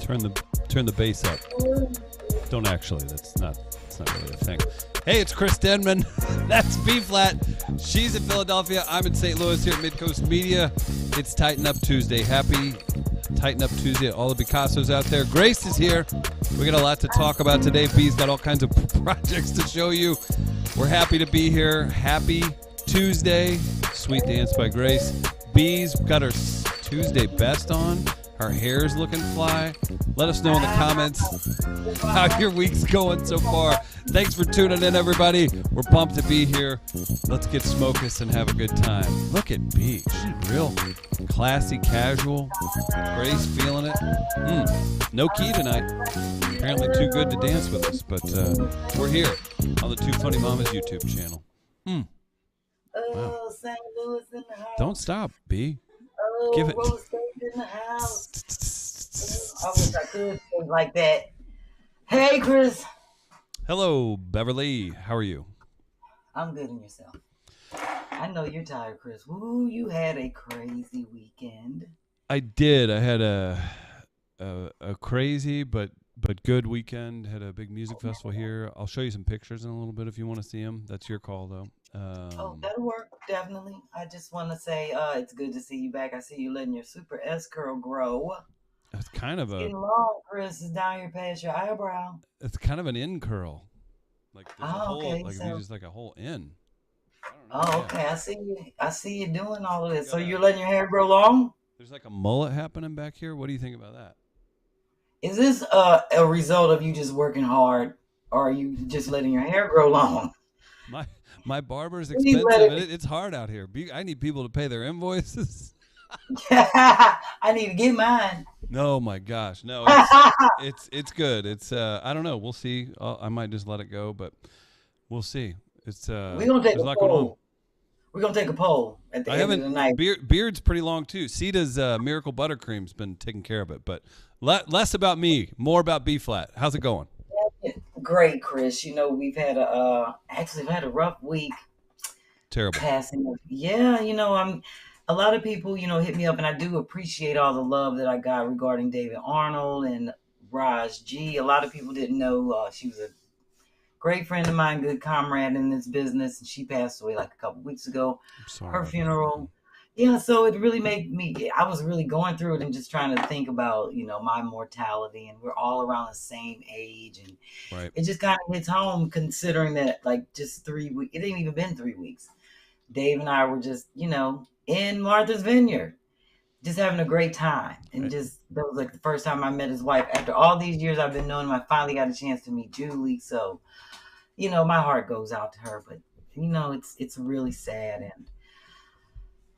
Turn the bass up. Don't actually. That's not really a thing. Hey, it's Chris Denman. That's B-Phlat. She's in Philadelphia. I'm in St. Louis here at Midcoast Media. It's Tighten Up Tuesday. Happy Tighten Up Tuesday. All the Picassos out there. Grace is here. We got a lot to talk about today. B's got all kinds of projects to show you. We're happy to be here. Happy Tuesday. Sweet dance by Grace. B's got her Tuesday best on. Her hair's looking fly. Let us know in the comments how your week's going so far. Thanks for tuning in, everybody. We're pumped to be here. Let's get smokus and have a good time. Look at B. She's real classy, casual. Grace feeling it. No key tonight. Apparently too good to dance with us, but we're here on the Two Funny Mamas YouTube channel. Wow. St. Louis in the house. Don't stop, B. Oh, Give it. Rose State in the house. I wish I could sing like that. Hey, Chris. Hello, Beverly. How are you? I'm good in yourself. I know you're tired, Chris. Woo, you had a crazy weekend. I did. I had a crazy but good weekend. Had a big music festival here. I'll show you some pictures in a little bit if you want to see them. That's your call, though. That'll work, definitely. I just want to say it's good to see you back. I see you letting your super S curl grow. It's kind of It's getting long, Chris. It's down here past your eyebrow. It's kind of an in curl. Like there's a hole, okay. like So, just like a whole in. I don't know, okay. I see you doing all of this. So you're letting your hair grow long? There's like a mullet happening back here. What do you think about that? Is this a result of you just working hard, or are you just letting your hair grow long? My barber's expensive, and it's hard out here. I need people to pay their invoices. I need to get mine. No, my gosh, no, it's good. It's I don't know. We'll see. I might just let it go, but we'll see. It's we're gonna take a poll. We're gonna take a poll at the end of the night. Beard's pretty long too. Sita's Miracle Buttercream's been taking care of it, but less about me, more about B-Phlat. How's it going? Great, Chris. You know, we've had a rough week. Terrible. Passing. Yeah, you know, a lot of people, hit me up, and I do appreciate all the love that I got regarding David Arnold and Raj G. A lot of people didn't know she was a great friend of mine, good comrade in this business, and she passed away like a couple weeks ago. I'm sorry. Her funeral. Yeah, so it really made me, I was really going through it and just trying to think about, my mortality, and we're all around the same age, and right. It just kind of hits home considering that like just 3 weeks, it ain't even been 3 weeks. Dave and I were just, in Martha's Vineyard, just having a great time. And right. Just, that was like the first time I met his wife. After all these years I've been knowing him, I finally got a chance to meet Julie. So, my heart goes out to her, but it's really sad, and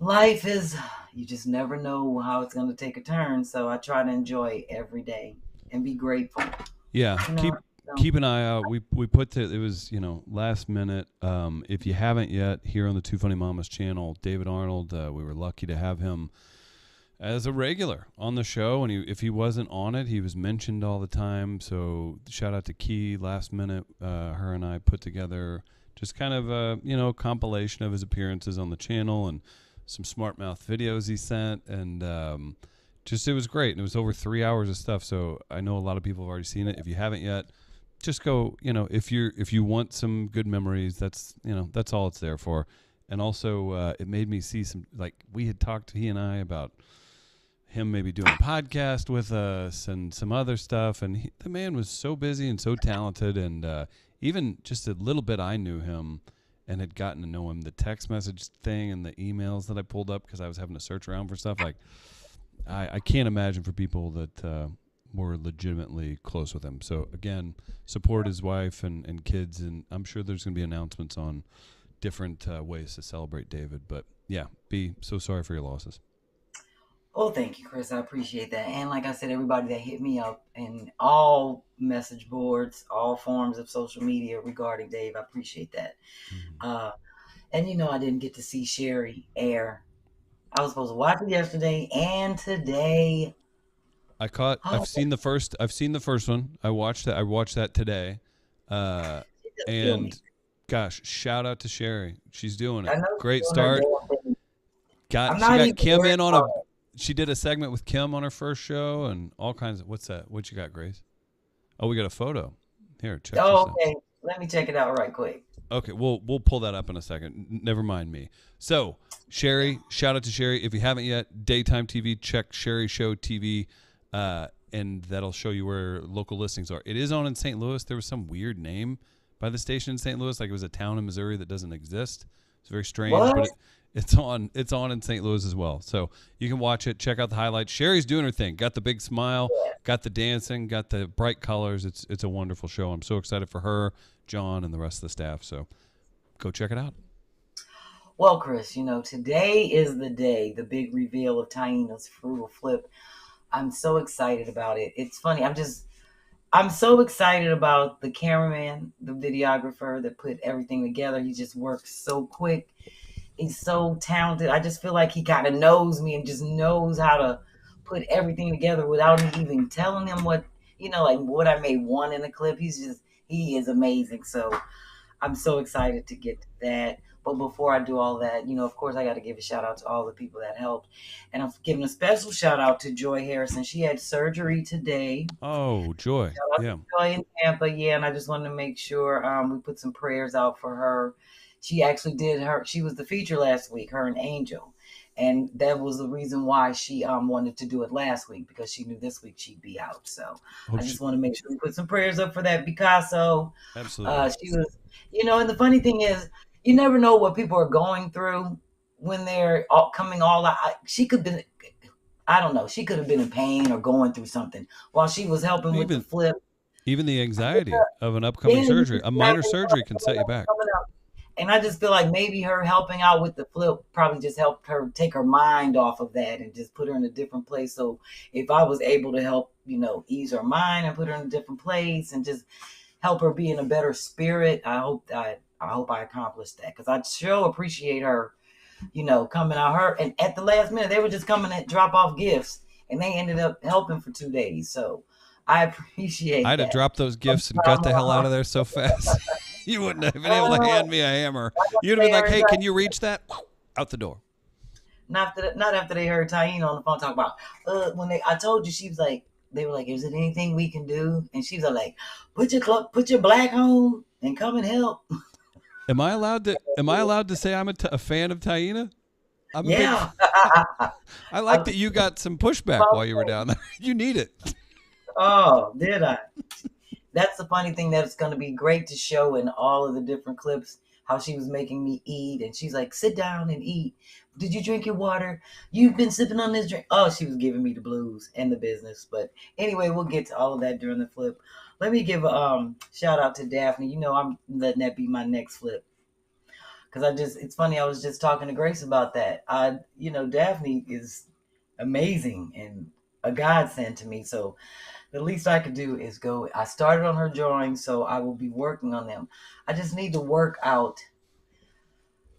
life is, you just never know how it's going to take a turn. So I try to enjoy every day and be grateful. Yeah. Keep an eye out. We put it was, last minute. If you haven't yet, here on the Two Funny Mamas channel, David Arnold, we were lucky to have him as a regular on the show. And if he wasn't on it, he was mentioned all the time. So shout out to Key. Last minute, her and I put together just kind of a, compilation of his appearances on the channel and some smart mouth videos he sent, and it was great. And it was over 3 hours of stuff. So I know a lot of people have already seen it. If you haven't yet, just go, if you want some good memories, that's all it's there for. And also it made me see some, like, we had talked, he and I, about him maybe doing a podcast with us and some other stuff. And the man was so busy and so talented. And even just a little bit I knew him and had gotten to know him, the text message thing and the emails that I pulled up because I was having to search around for stuff. Like, I can't imagine for people that were legitimately close with him. So, again, support his wife and kids, and I'm sure there's going to be announcements on different ways to celebrate David. But, yeah, B, so sorry for your losses. Oh, thank you, Chris. I appreciate that. And like I said, everybody that hit me up in all message boards, all forms of social media regarding Dave, I appreciate that. Mm-hmm. And I didn't get to see Sherri air. I was supposed to watch it yesterday and today. I've seen the first one. I watched that today. And gosh, shout out to Sherri. She's doing it. Great start. She got Kym in on She did a segment with Kym on her first show and all kinds of. What's that? What you got, Grace? Oh, we got a photo. Here, check this out. Okay. Let me check it out right quick. Okay, we'll pull that up in a second. Never mind me. So, Sherri, shout out to Sherri. If you haven't yet, daytime TV, check Sherri Show TV, and that'll show you where local listings are. It is on in St. Louis. There was some weird name by the station in St. Louis, like it was a town in Missouri that doesn't exist. It's very strange, What? but it's on in St. Louis as well. So you can watch it, check out the highlights. Sherri's doing her thing. Got the big smile, got the dancing, got the bright colors. It's a wonderful show. I'm so excited for her, John, and the rest of the staff. So go check it out. Well, Chris, today is the day, the big reveal of Taina's frugal flip. I'm so excited about it. It's funny. I'm so excited about the cameraman, the videographer that put everything together. He just works so quick. He's so talented. I just feel like he kind of knows me and just knows how to put everything together without me even telling him what I may want in the clip. He is amazing. So I'm so excited to get to that. But before I do all that, of course, I got to give a shout out to all the people that helped. And I'm giving a special shout out to Joy Harrison. She had surgery today. Oh, Joy. Yeah. Joy in Tampa. Yeah. And I just wanted to make sure we put some prayers out for her. She actually she was the feature last week, her and Angel. And that was the reason why she wanted to do it last week, because she knew this week she'd be out. So I just want to make sure we put some prayers up for that Picasso. Absolutely. She was, and the funny thing is, you never know what people are going through when they're coming all out. She could have been, I don't know, she could have been in pain or going through something while she was helping with the flip. Even the anxiety of an upcoming surgery, a minor surgery can set you back. And I just feel like maybe her helping out with the flip probably just helped her take her mind off of that and just put her in a different place. So if I was able to help, ease her mind and put her in a different place and just help her be in a better spirit, I hope I accomplished that, because I sure appreciate her, coming out. Her and at the last minute they were just coming to drop off gifts, and they ended up helping for 2 days. So I appreciate. I'd have dropped those gifts and got the hell out of there so fast. You wouldn't have been able to hand me a hammer. You'd have been like, "Hey, can you reach that?" Out the door. Not after they heard Taina on the phone talk about I told you, she was like, they were like, "Is it anything we can do?" And she was like, put your black on and come and help." Am I allowed to say I'm a fan of Taina? Yeah. I like that you got some pushback while you were down there. You need it. Oh, did I? That's the funny thing, that it's going to be great to show in all of the different clips how she was making me eat. And she's like, "Sit down and eat. Did you drink your water? You've been sipping on this drink." Oh, she was giving me the blues and the business. But anyway, we'll get to all of that during the flip. Let me give a shout out to Daphne. I'm letting that be my next flip, because it's funny. I was just talking to Grace about that. Daphne is amazing and a godsend to me. So the least I could do is go. I started on her drawings, so I will be working on them. I just need to work out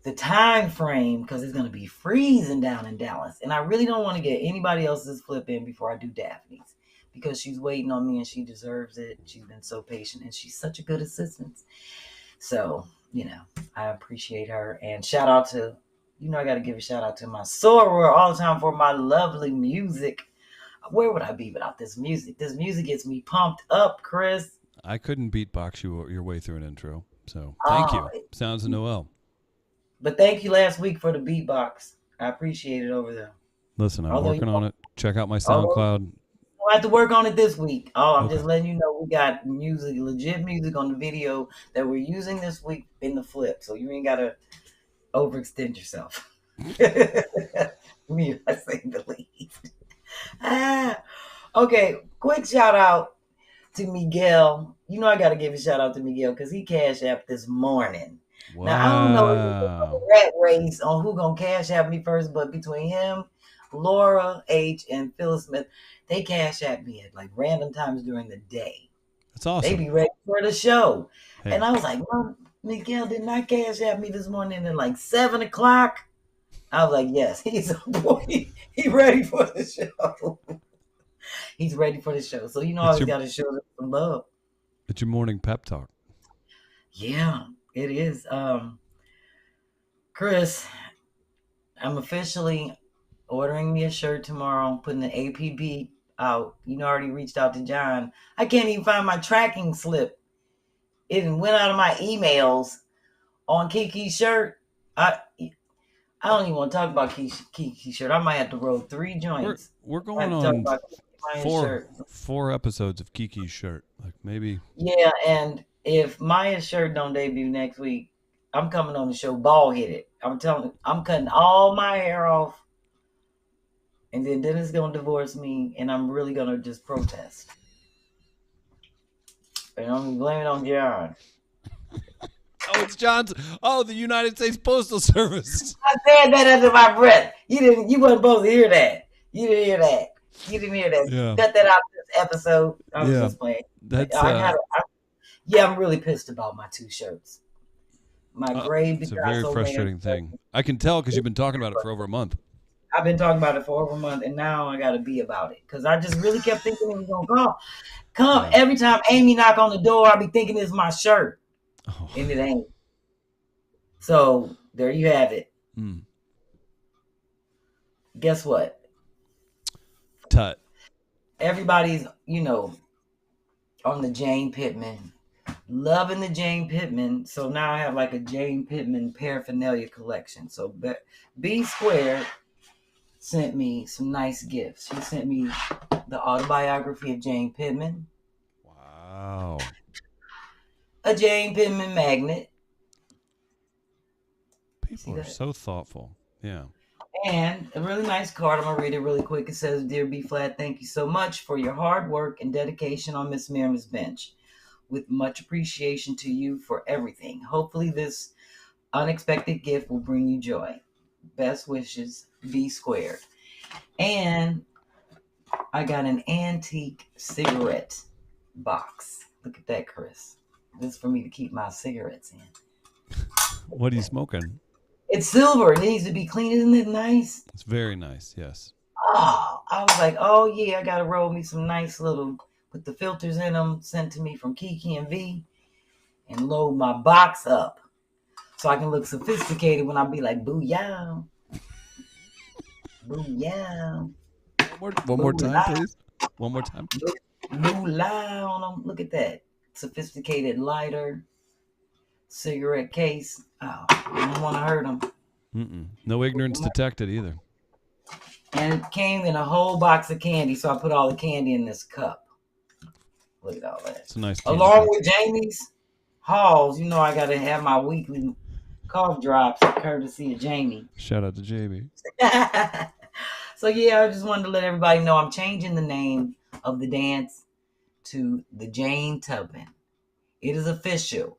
the time frame, because it's going to be freezing down in Dallas. And I really don't want to get anybody else's flip in before I do Daphne's, because she's waiting on me and she deserves it. She's been so patient and she's such a good assistant. So, I appreciate her. And shout out to, I got to give a shout out to my soror all the time for my lovely music. Where would I be without this music? This music gets me pumped up, Chris. I couldn't beatbox your way through an intro. So thank you. Sounds of Noel. But thank you last week for the beatbox. I appreciate it over there. Listen, I'm working on it. Check out my SoundCloud. I have to work on it this week. I'm just letting you know, we got legit music on the video that we're using this week in the flip. So you ain't got to overextend yourself. Me, I say the least. Okay, quick shout out to Miguel. I got to give a shout out to Miguel because he cashed app this morning. Wow. Now, I don't know if it's a rat race on who going to cash app me first, but between him, Laura H., and Phyllis Smith, they cash app me at like random times during the day. That's awesome. They be ready for the show. Hey. And I was like, "Well, Miguel did not cash app me this morning at like 7 o'clock. I was like, yes, he's a boy. He's ready for the show. He's ready for the show. So, I always got to show them some love. It's your morning pep talk. Yeah, it is. Chris, I'm officially ordering me a shirt tomorrow, putting the APB out. I already reached out to John. I can't even find my tracking slip. It went out of my emails on Kiki's shirt. I don't even want to talk about Kiki's shirt. I might have to roll 3 joints. We're going on four episodes of Kiki's shirt. Like maybe. Yeah, and if Maya's shirt don't debut next week, I'm coming on the show bald headed. I'm telling you, I'm cutting all my hair off. And then Dennis gonna divorce me, and I'm really gonna just protest. And I'm gonna blame it on John. Oh, it's John's. Oh, the United States Postal Service. I said that under my breath. You wasn't supposed to hear that. You didn't hear that. Yeah. Cut that out of this episode. I was just playing. I'm really pissed about my 2 shirts. My gray. It's a very frustrating thing. I can tell because you've been talking about it for over a month. I've been talking about it for over a month, and now I got to be about it because I just really kept thinking it was gonna come. Yeah. Every time Amy knock on the door, I be thinking it's my shirt, and it ain't. So there you have it. Guess what? Tut. Everybody's on the Jane Pittman, loving the Jane Pittman. So now I have like a Jane Pittman paraphernalia collection. So B Squared sent me some nice gifts. She sent me the autobiography of Jane Pittman. Wow. A Jane Pittman magnet. People are so thoughtful. Yeah. And a really nice card. I'm going to read it really quick. It says, Dear B-Phlat, thank you so much for your hard work and dedication on Miss Miriam's bench. With much appreciation to you for everything. Hopefully this unexpected gift will bring you joy. Best wishes, B Squared. And I got an antique cigarette box. Look at that, Chris. This is for me to keep my cigarettes in. What are you smoking? It's silver. It needs to be clean. Isn't it nice? It's very nice, yes. Oh, I was like, oh yeah, I got to roll me some nice little, with the filters in them, sent to me from Kiki and V, and load my box up. So I can look sophisticated when I be like, booyah. Booyah. One more time, please. One more time. Booyah on them. Look at that. Sophisticated lighter. Cigarette case. Oh, I don't want to hurt them. No ignorance detected either. And it came in a whole box of candy, so I put all the candy in this cup. Look at all that. It's a nice along with Jamie's hauls, I got to have my weekly cough drops courtesy of Jamie. Shout out to Jamie. So yeah, I just wanted to let everybody know I'm changing the name of the dance to the Jane Tubman. It is official.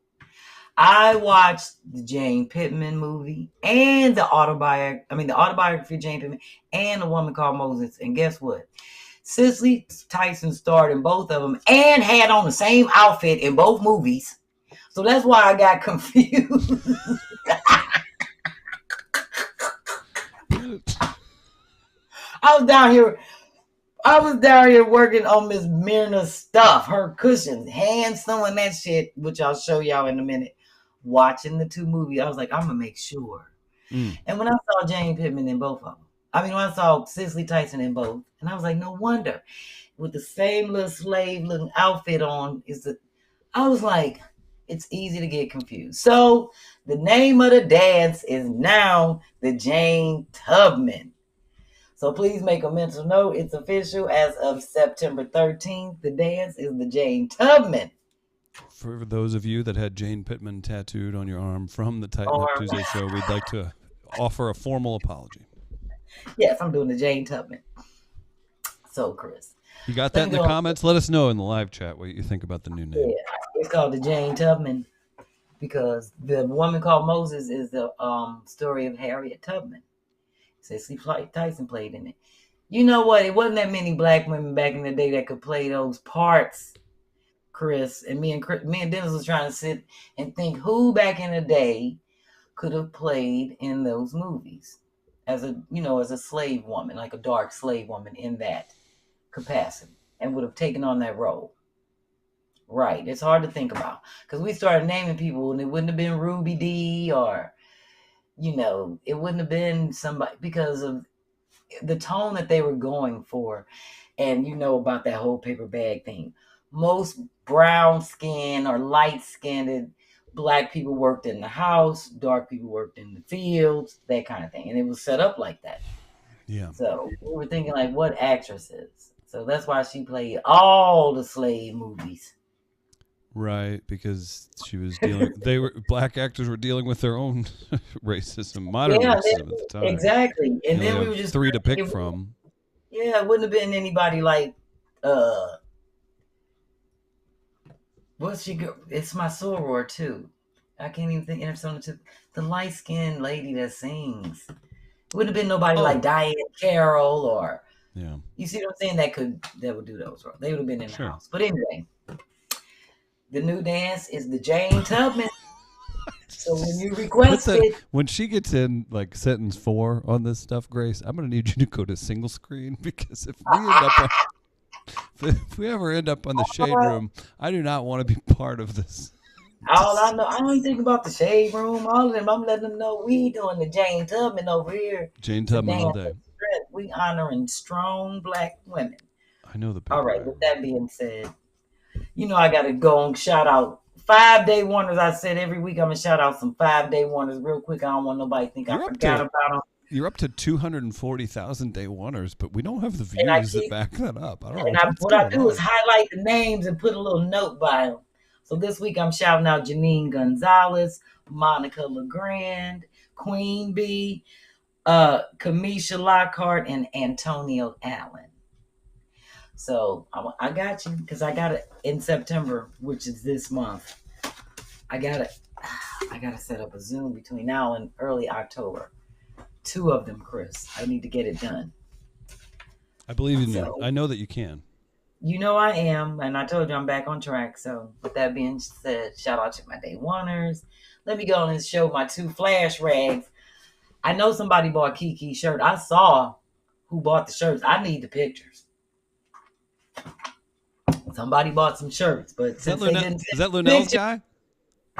I watched the Jane Pittman movie and the autobiography of Jane Pittman and A Woman Called Moses. And guess what? Cicely Tyson starred in both of them and had on the same outfit in both movies. So that's why I got confused. I was down here working on Miss Myrna's stuff, her cushions, hand sewing that shit, which I'll show y'all in a minute. Watching the 2 movies, I was like, I'm gonna make sure. And when I saw Jane Pittman in both of them, when I saw Cicely Tyson in both, and I was like, no wonder, with the same little slave looking outfit on, I was like, it's easy to get confused. So the name of the dance is now the Jane Tubman. So please make a mental note. It's official as of September 13th. The dance is the Jane Tubman. For those of you that had Jane Pittman tattooed on your arm from the Up Tuesdaze show, we'd like to offer a formal apology. Yes, I'm doing the Jane Tubman. So, Chris. You got that in the comments? Let us know in the live chat what you think about the new name. Yeah, it's called the Jane Tubman because the Woman Called Moses is the story of Harriet Tubman. Cicely Tyson played in it. You know what? It wasn't that many black women back in the day that could play those parts, Chris. And me and Dennis was trying to sit and think who back in the day could have played in those movies as a slave woman, like a dark slave woman in that capacity, and would have taken on that role. Right. It's hard to think about because we started naming people and it wouldn't have been Ruby Dee or, it wouldn't have been somebody because of the tone that they were going for, and you know about that whole paper bag thing. Most brown skin or light skinned black people worked in the house, dark people worked in the fields, that kind of thing. And it was set up like that. Yeah. So we were thinking like, what actresses? So that's why she played all the slave movies. Right, because she was black actors were dealing with their own racism, modern racism at the time. Exactly. And you then we were just 3 to pick from. Yeah, it wouldn't have been anybody like what's she go? It's my soror too. I can't even think of something to the light skinned lady that sings. It wouldn't have been nobody like Diane Carroll or you see what I'm saying? That would do those roles. They would have been in the house. But anyway, the new dance is the Jane Tubman. So when you request it, when she gets in like sentence 4 on this stuff, Grace, I'm gonna need you to go to single screen because if we ever end up on the Shade Room, I do not want to be part of this. All I know, I don't even think about the Shade Room. All of them, I'm letting them know we doing the Jane Tubman over here. Jane Tubman all day. We honoring strong black women. I know the. All right. With that being said, you know I got to go and shout out 5-day wonders. I said every week I'm gonna shout out some 5-day wonders real quick. I don't want nobody to think I forgot about them. You're up to 240,000 day wonders, but we don't have the views that back that up. I don't know. What I do is highlight the names and put a little note by them. So this week I'm shouting out Janine Gonzalez, Monica LeGrand, Queen Bee, Kamisha Lockhart, and Antonio Allen. So I got you because I got it in September, which is this month. I got to set up a Zoom between now and early October. 2 of them, Chris. I need to get it done. I believe in you. I know that you can. You know I am, and I told you I'm back on track. So with that being said, shout out to my day oneers. Let me go and show my 2 flash rags. I know somebody bought Kiki's shirt. I saw who bought the shirts. I need the pictures. Somebody bought some shirts, but is that Lunell's guy?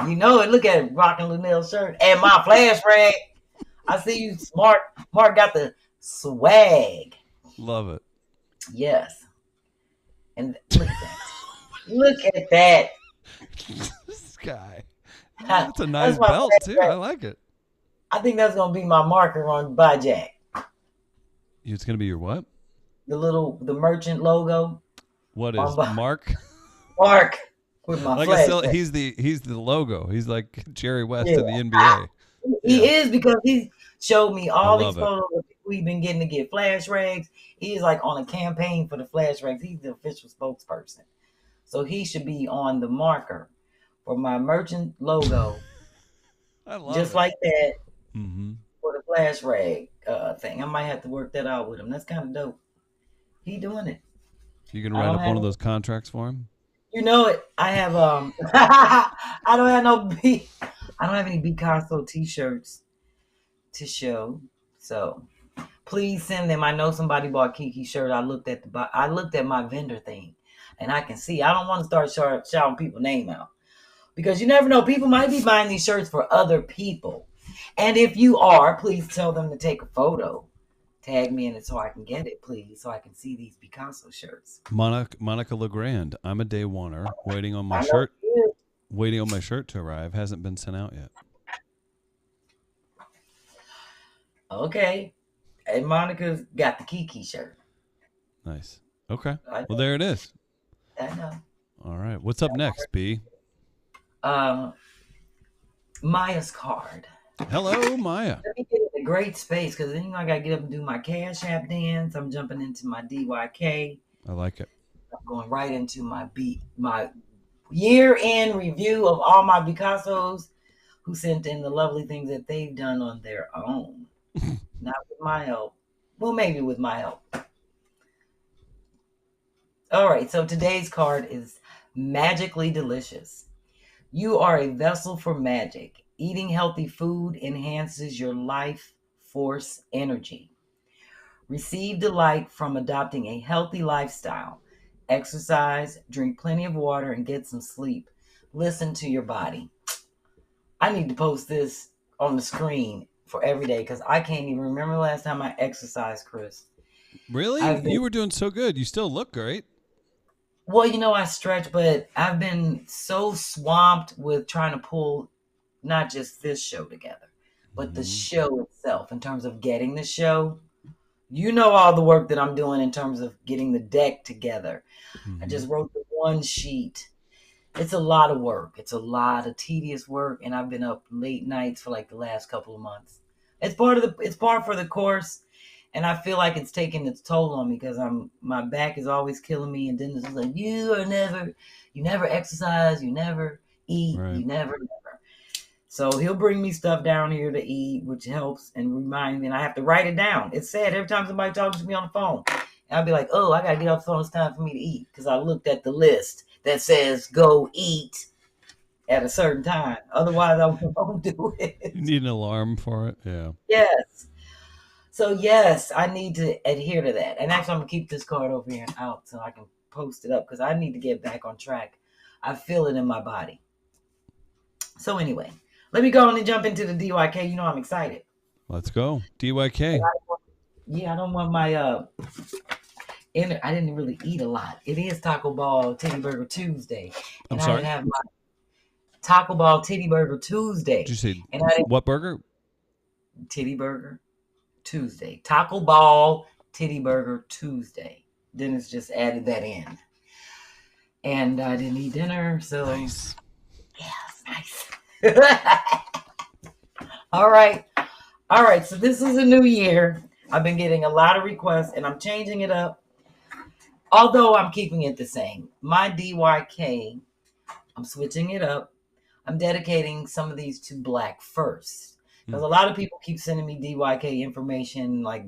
You know it. Look at it, rocking Lunell's shirt and my flash rag. I see you, smart. Mark got the swag. Love it. Yes. And look at that. Look at that. This guy. That's a nice belt too. I like it. I think that's gonna be my marker on By Jack. It's gonna be your what? The merchant logo. What is Mark? Mark with my flag. He's the logo. He's like Jerry West in the NBA. He is because he showed me all these photos of people we've been getting to get flash rags. He's like on a campaign for the flash rags. He's the official spokesperson. So he should be on the marker for my merchant logo. I love just it. like that mm-hmm. for the flash rag thing. I might have to work that out with him. That's kind of dope. He doing it. You can write up one of those contracts for him? You know it. I have I don't have any Picasso t-shirts to show. So please send them. I know somebody bought Kiki's shirt. I looked at my vendor thing and I can see. I don't want to start shouting people's name out because you never know. People might be buying these shirts for other people. And if you are, please tell them to take a photo. Tag me in it so I can get it, please, so I can see these Picasso shirts. Monica LeGrand. I'm a day oneer, waiting on my shirt. Waiting on my shirt to arrive. Hasn't been sent out yet. Okay. And Monica's got the Kiki shirt. Nice. Okay. Well, there it is. I know. All right. What's up next, B? Maya's card. Hello, Maya. Let me get in a great space because then I got to get up and do my Cash App dance. I'm jumping into my DYK. I like it. I'm going right into my year-end review of all my Picassos who sent in the lovely things that they've done on their own. Not with my help. Well, maybe with my help. All right, so today's card is Magically Delicious. You are a vessel for magic. Eating healthy food enhances your life force energy. Receive delight from adopting a healthy lifestyle. Exercise, drink plenty of water, and get some sleep. Listen to your body. I need to post this on the screen for every day because I can't even remember the last time I exercised, Chris. Really? You were doing so good. You still look great. Well, I stretch, but I've been so swamped with trying to pull not just this show together, but the show itself in terms of getting the show. All the work that I'm doing in terms of getting the deck together. I just wrote the one sheet. It's a lot of work. It's a lot of tedious work, and I've been up late nights for like the last couple of months. It's part for the course, and I feel like it's taking its toll on me because my back is always killing me, and Dennis is like, you never exercise, you never eat, right. you never. So he'll bring me stuff down here to eat, which helps and reminds me, and I have to write it down. It's sad every time somebody talks to me on the phone. And I'll be like, oh, I got to get off the phone. It's time for me to eat. Because I looked at the list that says go eat at a certain time. Otherwise, I won't do it. You need an alarm for it? Yeah. Yes. So, yes, I need to adhere to that. And actually, I'm going to keep this card over here and out so I can post it up because I need to get back on track. I feel it in my body. So, anyway. Let me go on and jump into the DYK. I'm excited. Let's go. DYK. I don't want my I didn't really eat a lot. It is Taco Ball Titty Burger Tuesday. I'm sorry? I didn't have my Taco Ball Titty Burger Tuesday. Did you say what burger? Titty Burger Tuesday. Taco Ball Titty Burger Tuesday. Dennis just added that in. And I didn't eat dinner, so nice. Yeah, it's nice. All right. So this is a new year. I've been getting a lot of requests and I'm changing it up. Although I'm keeping it the same. My DYK, I'm switching it up. I'm dedicating some of these to Black first. Because a lot of people keep sending me DYK information like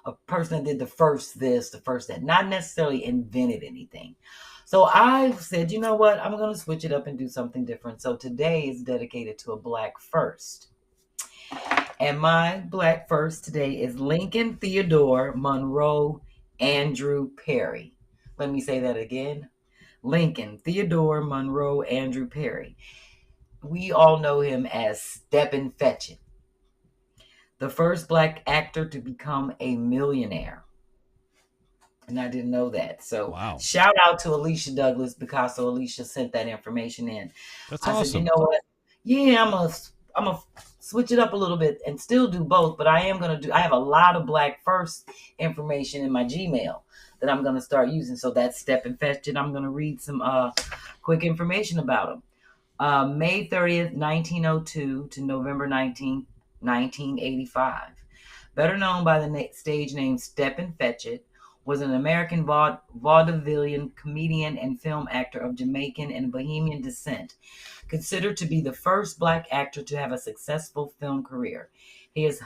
a person that did the first this, the first that. Not necessarily invented anything. So I've said, you know what? I'm going to switch it up and do something different. So today is dedicated to a Black first. And my Black first today is Lincoln Theodore Monroe Andrew Perry. Let me say that again. Lincoln Theodore Monroe Andrew Perry. We all know him as Steppin' Fetchit, the first Black actor to become a millionaire. And I didn't know that. So Shout out to Alicia Douglas because Alicia sent that information in. That's awesome. Said, you know what? Yeah, I'm gonna switch it up a little bit and still do both, but I have a lot of Black first information in my Gmail that I'm gonna start using. So that's Steppin' Fetchit. I'm gonna read some quick information about him. May 30th, 1902 to November 19th, 1985. Better known by the stage name Steppin' Fetchit, was an American vaudevillian comedian and film actor of Jamaican and Bahamian descent, considered to be the first Black actor to have a successful film career. His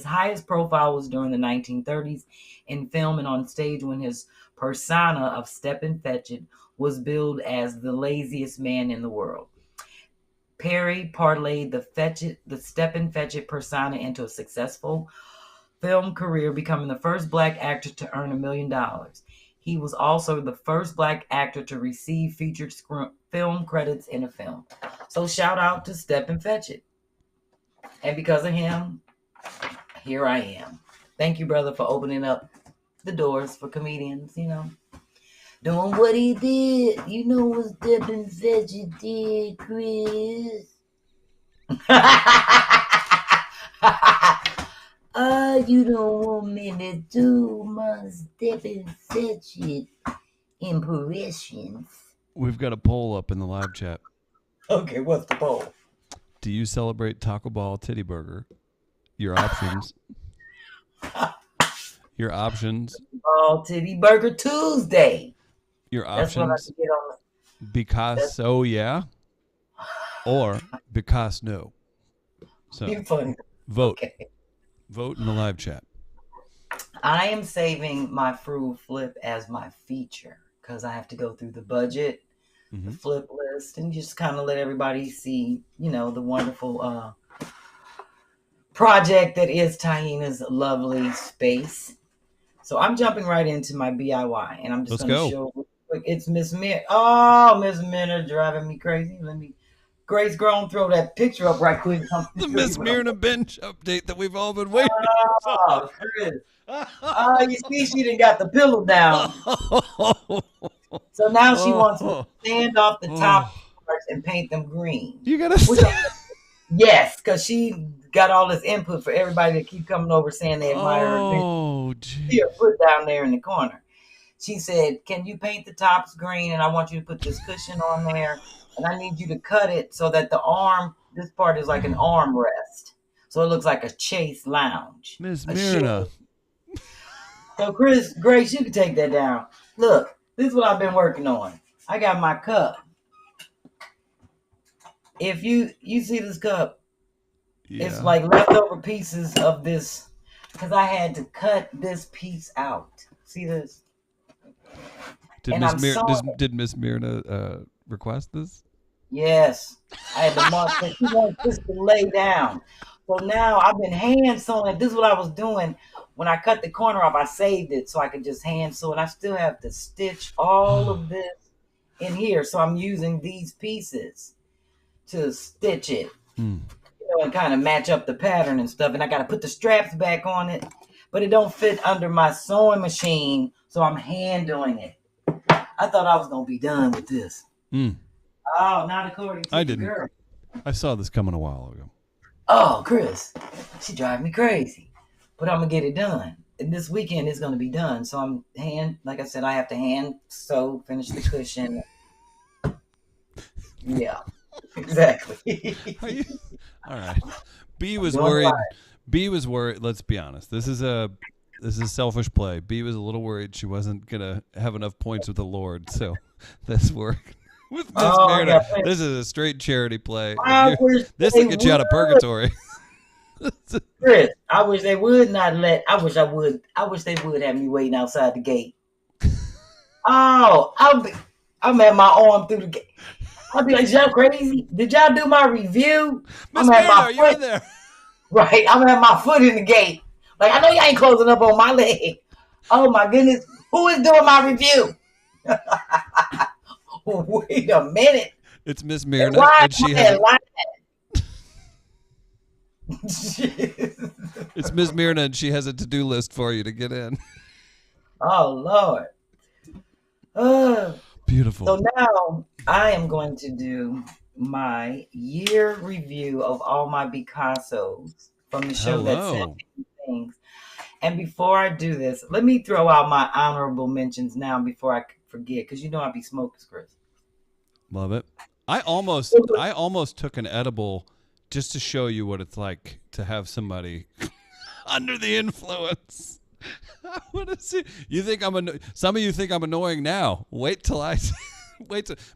highest profile was during the 1930s in film and on stage when his persona of Steppin' Fetchit was billed as the laziest man in the world. Perry parlayed the Steppin' Fetchit persona into a successful film career, becoming the first Black actor to earn $1 million. He was also the first Black actor to receive featured film credits in a film. So shout out to Steppin' Fetchit. And because of him, here I am. Thank you, brother, for opening up the doors for comedians, Doing what he did. You know what Steppin' Fetchit did, Chris. You don't want me to do my Steppin' Fetchit impressions. We've got a poll up in the live chat. Okay, what's the poll? Do you celebrate Taco Ball Titty Burger? Your options. Your options. Ball Titty Burger Tuesday. Your options. Because so yeah, or because no. So you're funny. Vote. Okay. Vote in the live chat. I am saving my fruit flip as my feature because I have to go through the budget, the flip list, and just kind of let everybody see, the wonderful project that is Tahina's lovely space. So I'm jumping right into my BIY, and I'm just going to show. It's Miss Mint. Oh, Miss Mint are driving me crazy. Let me Grace Grown, throw that picture up right quick. The Miss Myrna bench update that we've all been waiting for. Oh, Chris. You see, she didn't got the pillow down. So now she wants me to stand off the top parts and paint them green. You gotta yes, because she got all this input for everybody to keep coming over saying they admire her. Oh, geez. Here, put down there in the corner. She said, "Can you paint the tops green? And I want you to put this cushion on there. And I need you to cut it so that the arm, this part is like an armrest. So it looks like a Chase lounge. Miss Myrna." So Grace, you can take that down. Look, this is what I've been working on. I got my cup. If you see this cup, it's like leftover pieces of this, because I had to cut this piece out. See this? Did Miss Myrna request this? Yes. I had to mark that. She wants this to lay down. So now I've been hand sewing it. This is what I was doing. When I cut the corner off, I saved it so I could just hand sew it. I still have to stitch all of this in here. So I'm using these pieces to stitch it, and kind of match up the pattern and stuff. And I got to put the straps back on it, but it don't fit under my sewing machine. So I'm hand doing it. I thought I was going to be done with this. Oh, not according to the girl. I saw this coming a while ago. Oh, Chris, she drive me crazy, but I'm going to get it done. And this weekend it's going to be done. So I'm like I said, I have to hand sew, finish the cushion. Yeah, exactly. All right. B was worried. B was worried. Let's be honest. This is selfish play. B was a little worried she wasn't going to have enough points with the Lord. So this work with Miss Myrna. This is a straight charity play. This will get you out of purgatory. Chris, I wish they would not let. I wish they would have me waiting outside the gate. Oh, I'm at my arm through the gate. I'll be like, y'all crazy? Did y'all do my review? Miss Myrna, are you in there? Right, I'm at my foot in the gate. Like, I know you ain't closing up on my leg. Oh my goodness, who is doing my review? Wait a minute. It's Miss Myrna, and she has. It's Miss Myrna, and she has a to-do list for you to get in. Oh Lord. Beautiful. So now I am going to do my year review of all my Picassos from the show that said things. And before I do this, let me throw out my honorable mentions now before I forget, because you know I be smoking, Chris. Love it. I almost took an edible just to show you what it's like to have somebody under the influence. I want to see. You think some of you think I'm annoying now. Wait till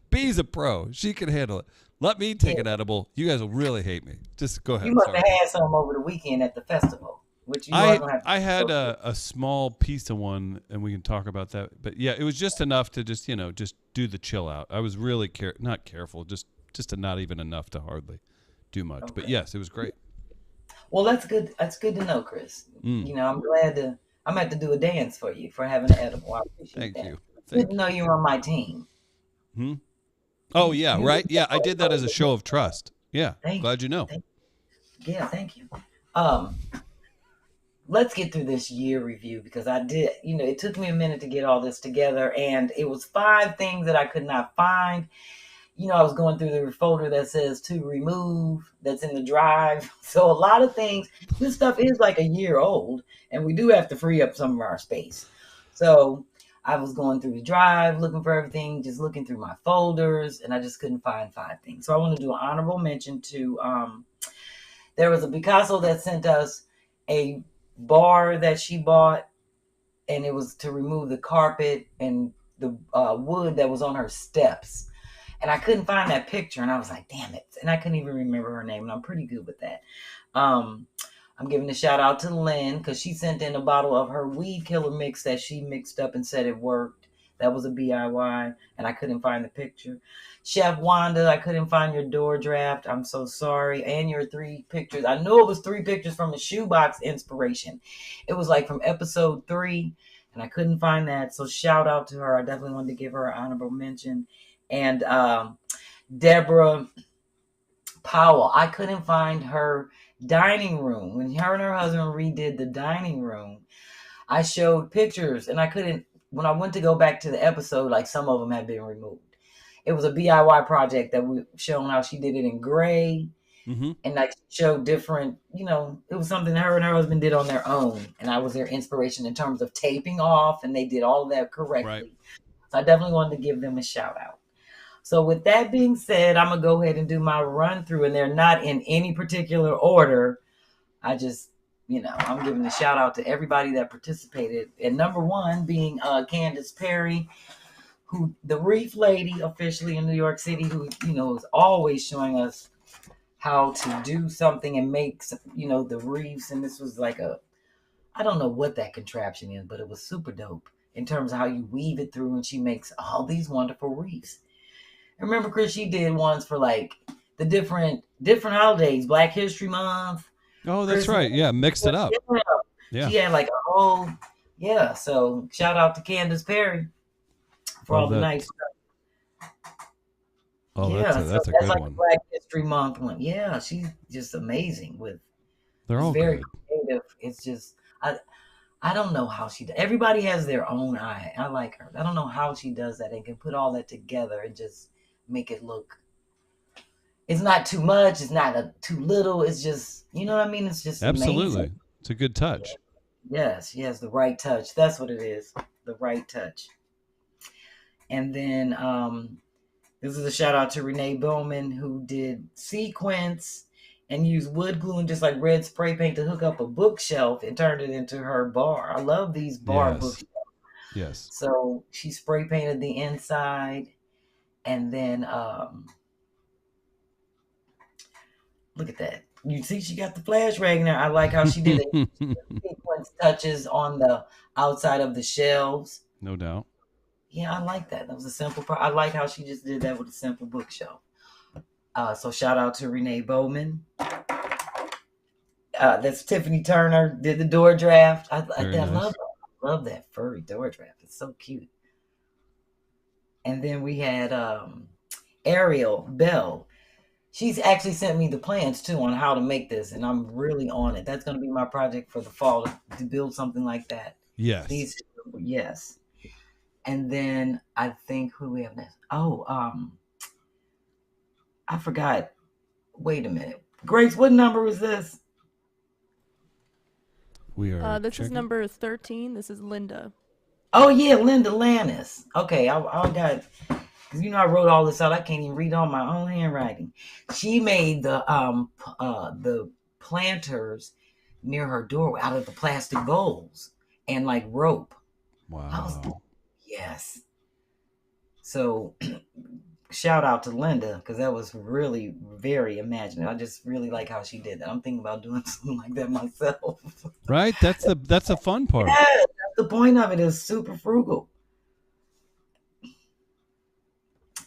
B's a pro. She can handle it. Let me take an edible. You guys will really hate me. Just go ahead. You must have had some over the weekend at the festival. Which I had a small piece of one, and we can talk about that. But yeah, it was just enough to just do the chill out. I was really not careful, just not even enough to hardly do much. Okay. But yes, it was great. Well, that's good. That's good to know, Chris. I'm glad I'm going to have to do a dance for you for having an edible. I appreciate that. Good to know you're on my team. Oh, yeah, right? Yeah, I did that as a show of trust. Yeah, glad you know. Thank you. Let's get through this year review, because I did, it took me a minute to get all this together, and it was 5 things that I could not find. I was going through the folder that says to remove, that's in the drive. So a lot of things, this stuff is like a year old, and we do have to free up some of our space. So I was going through the drive, looking for everything, just looking through my folders, and I just couldn't find 5 things. So I want to do an honorable mention to, there was a Picasso that sent us a bar that she bought, and it was to remove the carpet and the wood that was on her steps. And I couldn't find that picture, and I was like, damn it. And I couldn't even remember her name, and I'm pretty good with that. I'm giving a shout out to Lynn, because she sent in a bottle of her weed killer mix that she mixed up and said it worked. That was a DIY, and I couldn't find the picture. Chef Wanda, I couldn't find your door draft. I'm so sorry. And your 3 pictures. I knew it was 3 pictures from the shoebox inspiration. It was like from episode 3, and I couldn't find that. So shout out to her. I definitely wanted to give her an honorable mention. And Deborah Powell. I couldn't find her dining room. When her and her husband redid the dining room, I showed pictures and I couldn't, when I went to go back to the episode, like some of them had been removed. It was a DIY project that we shown how she did it in gray. Mm-hmm. And like showed different, it was something her and her husband did on their own. And I was their inspiration in terms of taping off, and they did all of that correctly. Right. So I definitely wanted to give them a shout out. So with that being said, I'm going to go ahead and do my run through, and they're not in any particular order. I just, I'm giving a shout out to everybody that participated. And number one being Candace Perry, who the Reef Lady officially in New York City, who, is always showing us how to do something and make, the reefs. And this was like I don't know what that contraption is, but it was super dope in terms of how you weave it through, and she makes all these wonderful reefs. And remember, Chris, she did ones for like the different holidays, Black History Month. Oh, that's Christmas. Right. Yeah, mixed it up. Yeah. She had like a whole, so shout out to Candace Perry for all the nice stuff. Oh, that's a good like one. A Black History Month one. Yeah, she's just amazing with. They're all very good. Creative. It's just I don't know how she does. Everybody has their own eye. I like her. I don't know how she does that and can put all that together and just make it look. It's not too much. It's not too little. It's just, you know what I mean? It's just absolutely amazing. It's a good touch. Yes, she has the right touch. That's what it is. The right touch. And then this is a shout out to Renee Bowman, who did sequins and used wood glue and just like red spray paint to hook up a bookshelf and turned it into her bar. I love these bar bookshelves. Yes. So she spray painted the inside, and then look at that. You see, she got the flash rag there. I like how she did it. Sequence touches on the outside of the shelves. No doubt. Yeah, I like that. That was a simple part. I like how she just did that with a simple bookshelf. So shout out to Renee Bowman. That's Tiffany Turner did the door draft. I love that furry door draft. It's so cute. And then we had Ariel Bell. She's actually sent me the plans too on how to make this, and I'm really on it. That's going to be my project for the fall to build something like that. Yes. Yes. And then I think who we have next? Oh, I forgot. Wait a minute. Grace, what number is this? We are. This is number 13. This is Linda. Oh yeah, Linda Lannis. Okay, I got. Cause I wrote all this out. I can't even read on my own handwriting. She made the planters near her doorway out of the plastic bowls and like rope. Wow. Yes. So shout out to Linda, because that was really very imaginative. I just really like how she did that. I'm thinking about doing something like that myself. Right? That's the fun part. Yeah, that's the point of it, is super frugal.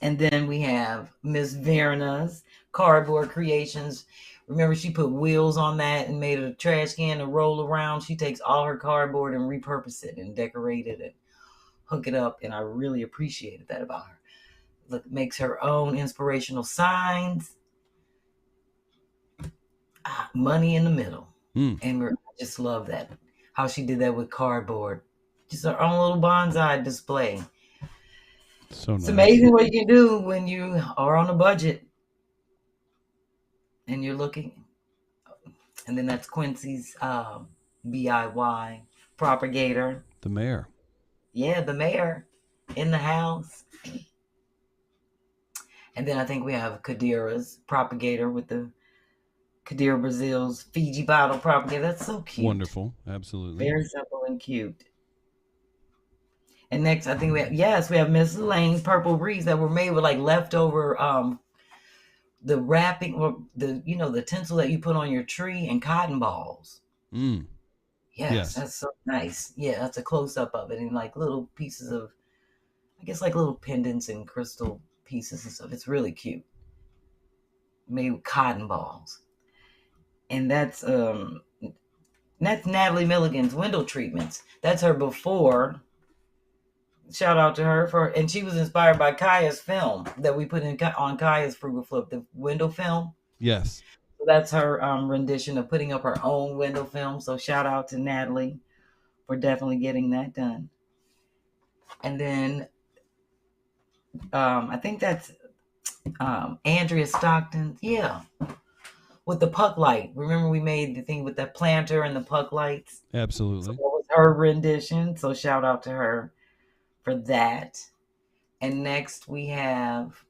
And then we have Miss Varanas, Cardboard Creations. Remember, she put wheels on that and made a trash can to roll around. She takes all her cardboard and repurpose it and decorate it and hook it up. And I really appreciated that about her. Look, makes her own inspirational signs. Money in the middle. And I just love that. How she did that with cardboard. Just her own little bonsai display. So nice. It's amazing what you can do when you are on a budget and you're looking. And then that's Quincy's DIY propagator. The mayor. Yeah, the mayor in the house. And then I think we have Kadira's propagator with the Kadira Brazil's Fiji bottle propagator. That's so cute. Wonderful. Absolutely. Very simple and cute. And next, I think we have Miss Lane's purple wreaths that were made with like leftover the wrapping, or the tinsel that you put on your tree, and cotton balls. Yes, that's so nice. Yeah, that's a close up of it, and like little pieces of, I guess like little pendants and crystal pieces and stuff. It's really cute. Made with cotton balls. And that's Natalie Milligan's window treatments. That's her before. Shout out to her and she was inspired by Kaya's film that we put on Kaya's Frugal Flip, the window film. Yes. So that's her rendition of putting up her own window film. So shout out to Natalie for definitely getting that done. And then I think that's Andrea Stockton. Yeah. With the puck light. Remember we made the thing with the planter and the puck lights? Absolutely. So that was her rendition. So shout out to her for that. And next we have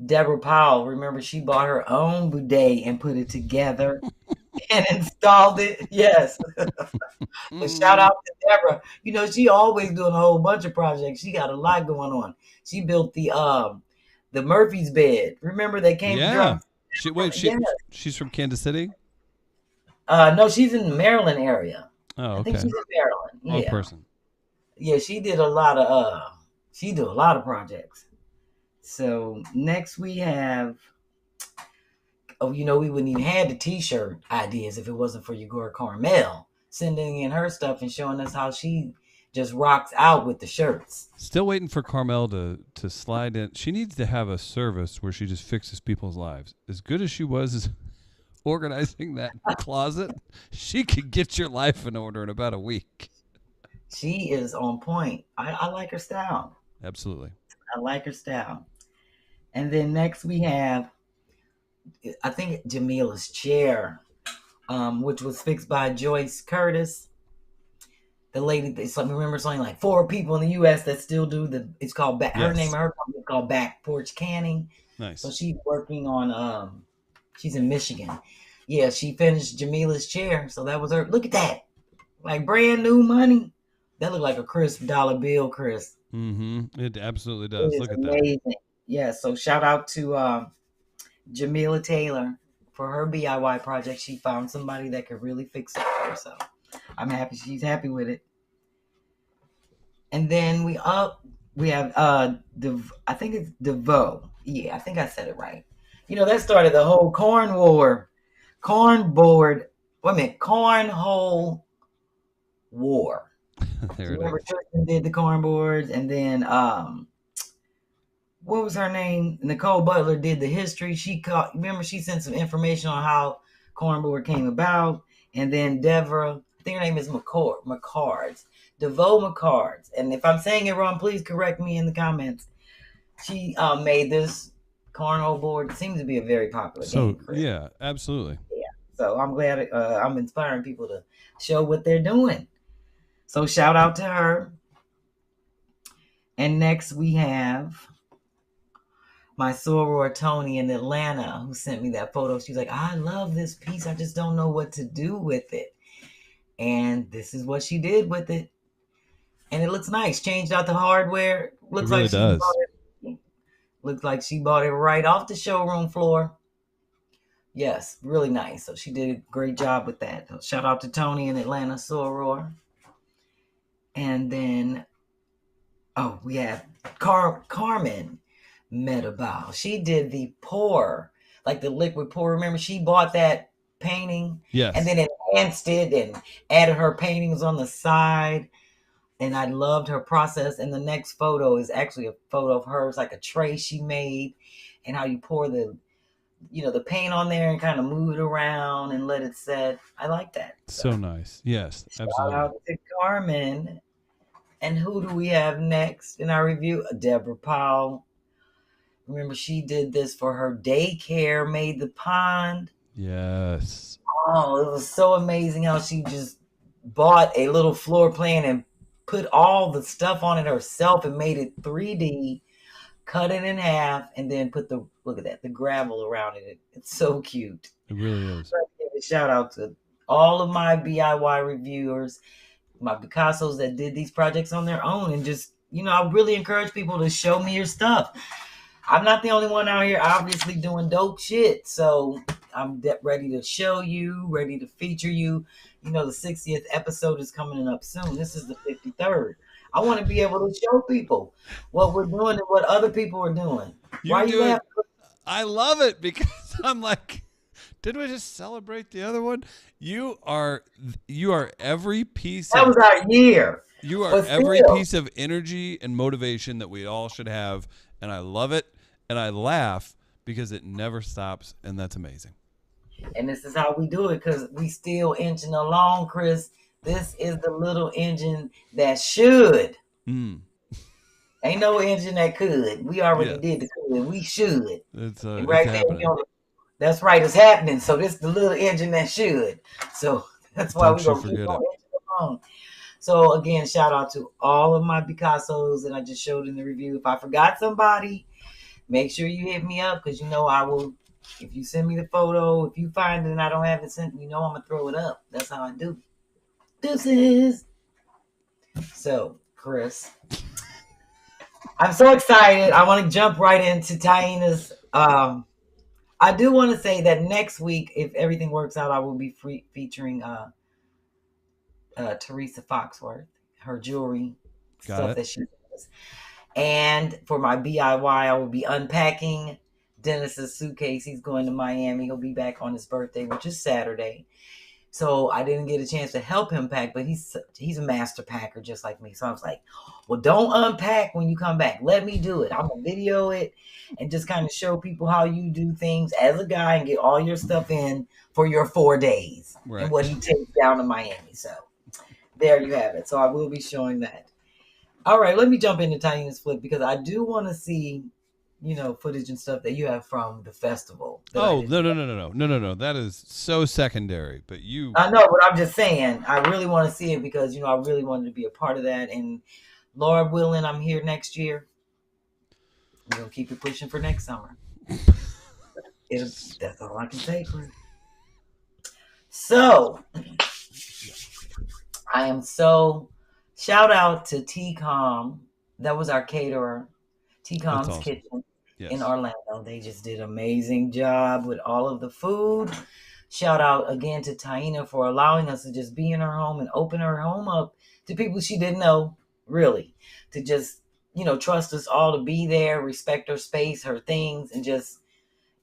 Deborah Powell. Remember, she bought her own bidet and put it together and installed it. Yes. But shout out to Deborah. You know, she always doing a whole bunch of projects. She got a lot going on. She built the Murphy's bed. Remember they came to drop. She's from Kansas City? No, she's in the Maryland area. Oh, okay. I think she's in Maryland. Yeah. Person. Yeah, she did a lot of projects. So next we have, we wouldn't even have the t-shirt ideas if it wasn't for Ugora Carmel sending in her stuff and showing us how she just rocks out with the shirts. Still waiting for Carmel to slide in. She needs to have a service where she just fixes people's lives. As good as she was organizing that closet, she could get your life in order in about a week. She is on point. I like her style. Absolutely. I like her style. And then next we have, I think, Jamila's chair, which was fixed by Joyce Curtis. The lady, remember, it's only like 4 people in the U.S. that still do it's called, her name of her company is called Back Porch Canning. Nice. So she's working on, she's in Michigan. Yeah, she finished Jamila's chair. So that was her. Look at that. Like brand new money. That looked like a crisp dollar bill, Chris. Mm-hmm. It absolutely does. Look at amazing. That. Yeah, so shout out to Jamila Taylor for her DIY project. She found somebody that could really fix it for her. So I'm happy she's happy with it. And then we have I think it's DeVoe. Yeah, I think I said it right. That started the whole cornhole war. There Remember, Tristan did the cornboards, and then what was her name? Nicole Butler did the history. She sent some information on how cornboard came about, and then Deborah, I think her name is McCards, DeVoe McCards, and if I'm saying it wrong, please correct me in the comments. She made this cornhole board. It seems to be a very popular game. Yeah, absolutely. Yeah, so I'm glad I'm inspiring people to show what they're doing. So shout out to her. And next we have my soror Tony in Atlanta, who sent me that photo. She's like, I love this piece. I just don't know what to do with it. And this is what she did with it. And it looks nice. Changed out the hardware. Looks like she bought it. Looks like she bought it right off the showroom floor. Yes, really nice. So she did a great job with that. So shout out to Tony in Atlanta, soror. And then, we have Carmen Metabal. She did the pour, like the liquid pour. Remember, she bought that painting, and then enhanced it and added her paintings on the side. And I loved her process. And the next photo is actually a photo of her. It's like a tray she made, and how you pour the paint on there and kind of move it around and let it set. I like that. So nice. Yes, absolutely. Shout out to Carmen. And who do we have next in our review? Deborah Powell. Remember, she did this for her daycare, made the pond. Yes. Oh, it was so amazing how she just bought a little floor plan and put all the stuff on it herself and made it 3D, cut it in half, and then put the gravel around it. It's so cute. It really is. So I give a shout out to all of my DIY reviewers, my Picassos that did these projects on their own, and just, I really encourage people to show me your stuff. I'm not the only one out here obviously doing dope shit, so I'm ready to show you, ready to feature you. The 60th episode is coming up soon. This is the 53rd. I want to be able to show people what we're doing and what other people are doing. I love it, because I'm like, didn't we just celebrate the other one? You are every piece. That was our year. You are every piece of energy and motivation that we all should have, and I love it, and I laugh because it never stops, and that's amazing. And this is how we do it because we still inching along, Chris. This is the little engine that should. Ain't no engine that could. We already did the could. We should. It's right it's there. That's right. It's happening. So this is the little engine that should. So that's why we're going to keep on engine along. So again, shout out to all of my Picassos that I just showed in the review. If I forgot somebody, make sure you hit me up because I will. If you send me the photo, if you find it and I don't have it sent, I'm going to throw it up. That's how I do. Deuces. So, Chris, I'm so excited. I want to jump right into Taina's. I do want to say that next week, if everything works out, I will be featuring Teresa Foxworth, her jewelry stuff that she does. And for my DIY, I will be unpacking Dennis's suitcase. He's going to Miami. He'll be back on his birthday, which is Saturday. So I didn't get a chance to help him pack, but he's a master packer just like me. So I was like, well, don't unpack when you come back. Let me do it. I'm going to video it and just kind of show people how you do things as a guy and get all your stuff in for your 4 days and what he takes down to Miami. So there you have it. So I will be showing that. All right, let me jump into Taina's flip because I do want to see footage and stuff that you have from the festival. No. That is so secondary. But I know, but I'm just saying, I really want to see it because, I really wanted to be a part of that. And Lord willing, I'm here next year. We're going to keep it pushing for next summer. That's all I can say, Chris. So, I am shout out to T-Com. That was our caterer. T-Com's awesome. Kitchen in Orlando. They just did an amazing job with all of the food. Shout out again to Taina for allowing us to just be in her home and open her home up to people she didn't know, really. To just, trust us all to be there, respect her space, her things, and just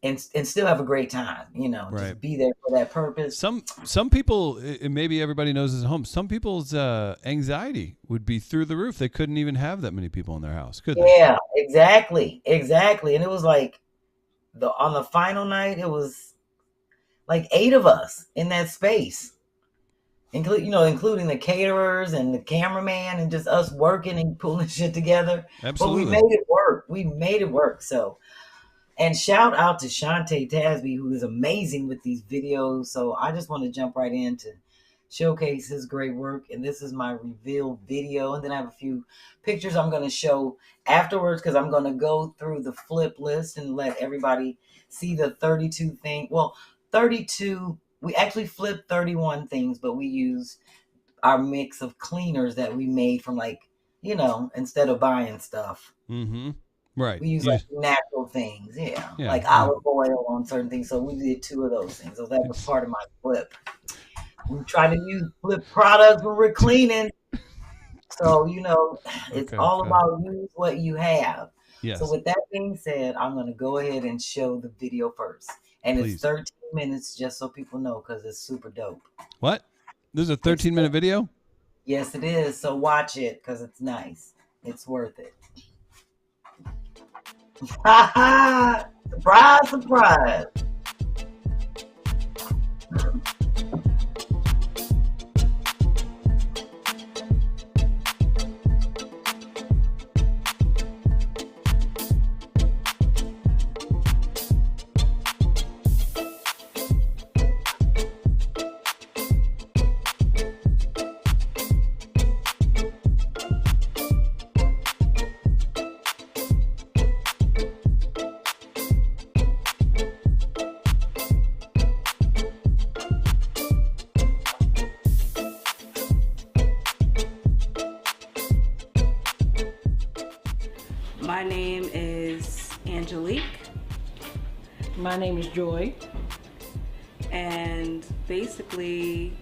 and still have a great time, just be there for that purpose. Some people, maybe everybody knows this at home, some people's anxiety would be through the roof. They couldn't even have that many people in their house, could they? Yeah, exactly. And it was like, on the final night, it was like 8 of us in that space, including the caterers and the cameraman and just us working and pulling shit together. Absolutely. But we made it work. So, and shout out to Shantae Tasby, who is amazing with these videos. So I just want to jump right in to showcase his great work. And this is my reveal video. And then I have a few pictures I'm going to show afterwards because I'm going to go through the flip list and let everybody see the 32 thing. Well, 32, we actually flipped 31 things, but we used our mix of cleaners that we made from instead of buying stuff. Mm-hmm. Right. We use natural things, like olive oil on certain things. So we did 2 of those things. So that was part of my flip. We try to use flip products when we're cleaning. So, it's all about use what you have. Yes. So with that being said, I'm going to go ahead and show the video first. And It's 13 minutes just so people know because it's super dope. What? This is a 13-minute video? Yes, it is. So watch it because it's nice. It's worth it. Surprise, surprise. My name is Angelique. My name is Joy. And basically,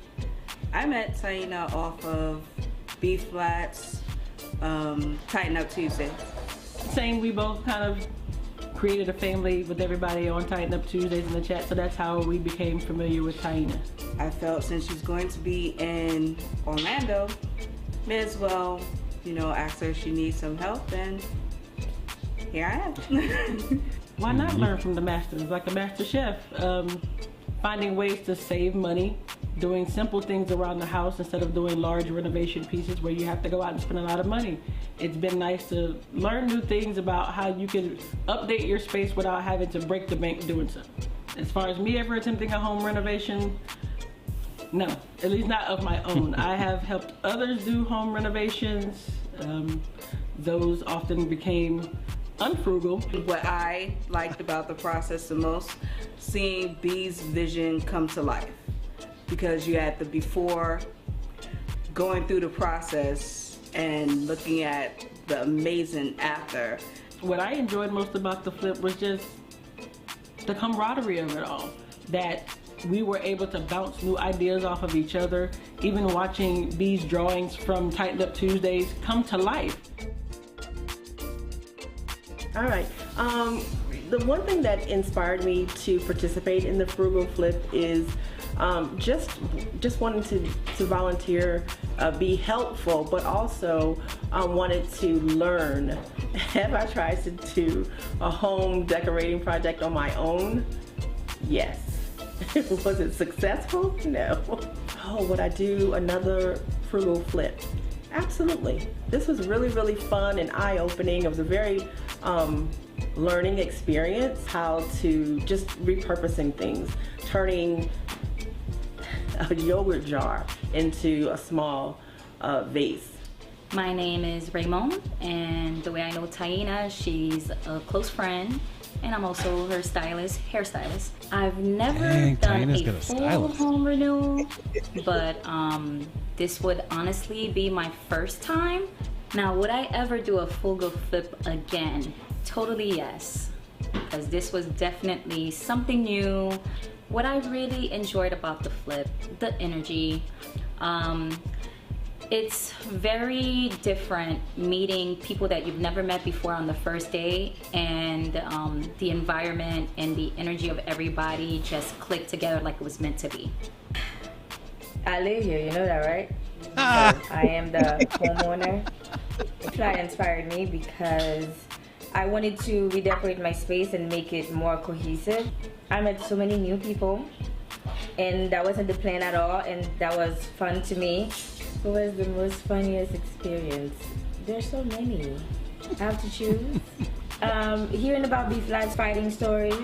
I met Taina off of B-Flat's Tighten Up Tuesdaze. Same, we both kind of created a family with everybody on Tighten Up Tuesdays in the chat, so that's how we became familiar with Taina. I felt since she's going to be in Orlando, may as well, ask her if she needs some help, and here I am. Why not learn from the masters, like a master chef? Finding ways to save money, doing simple things around the house instead of doing large renovation pieces where you have to go out and spend a lot of money. It's been nice to learn new things about how you can update your space without having to break the bank doing so. As far as me ever attempting a home renovation, no, at least not of my own. I have helped others do home renovations. Those often became unfrugal. What I liked about the process the most, seeing B's vision come to life. Because you had the before, going through the process, and looking at the amazing after. What I enjoyed most about the flip was just the camaraderie of it all. That we were able to bounce new ideas off of each other, even watching B's drawings from Up Tuesdaze come to life. All right. The one thing that inspired me to participate in the Frugal Flip is just wanting to volunteer, be helpful, but also wanted to learn. Have I tried to do a home decorating project on my own? Yes. Was it successful? No. Oh, would I do another Frugal Flip? Absolutely. This was really, really fun and eye-opening. It was a very learning experience, how to just repurposing things, turning a yogurt jar into a small vase. My name is Raymond, and the way I know Taina, she's a close friend, and I'm also her hairstylist. I've never done a full home renewal, but this would honestly be my first time. Now, would I ever do a Frugal Flip again? Totally yes, because this was definitely something new. What I really enjoyed about the flip, the energy. It's very different meeting people that you've never met before on the first day, and the environment and the energy of everybody just clicked together like it was meant to be. I live here, you know that, right? I am the homeowner. B-Phlat inspired me because I wanted to redecorate my space and make it more cohesive. I met so many new people, and that wasn't the plan at all, and that was fun to me. What was the most funniest experience? There's so many. I have to choose. Hearing about B-Phlat's fighting stories.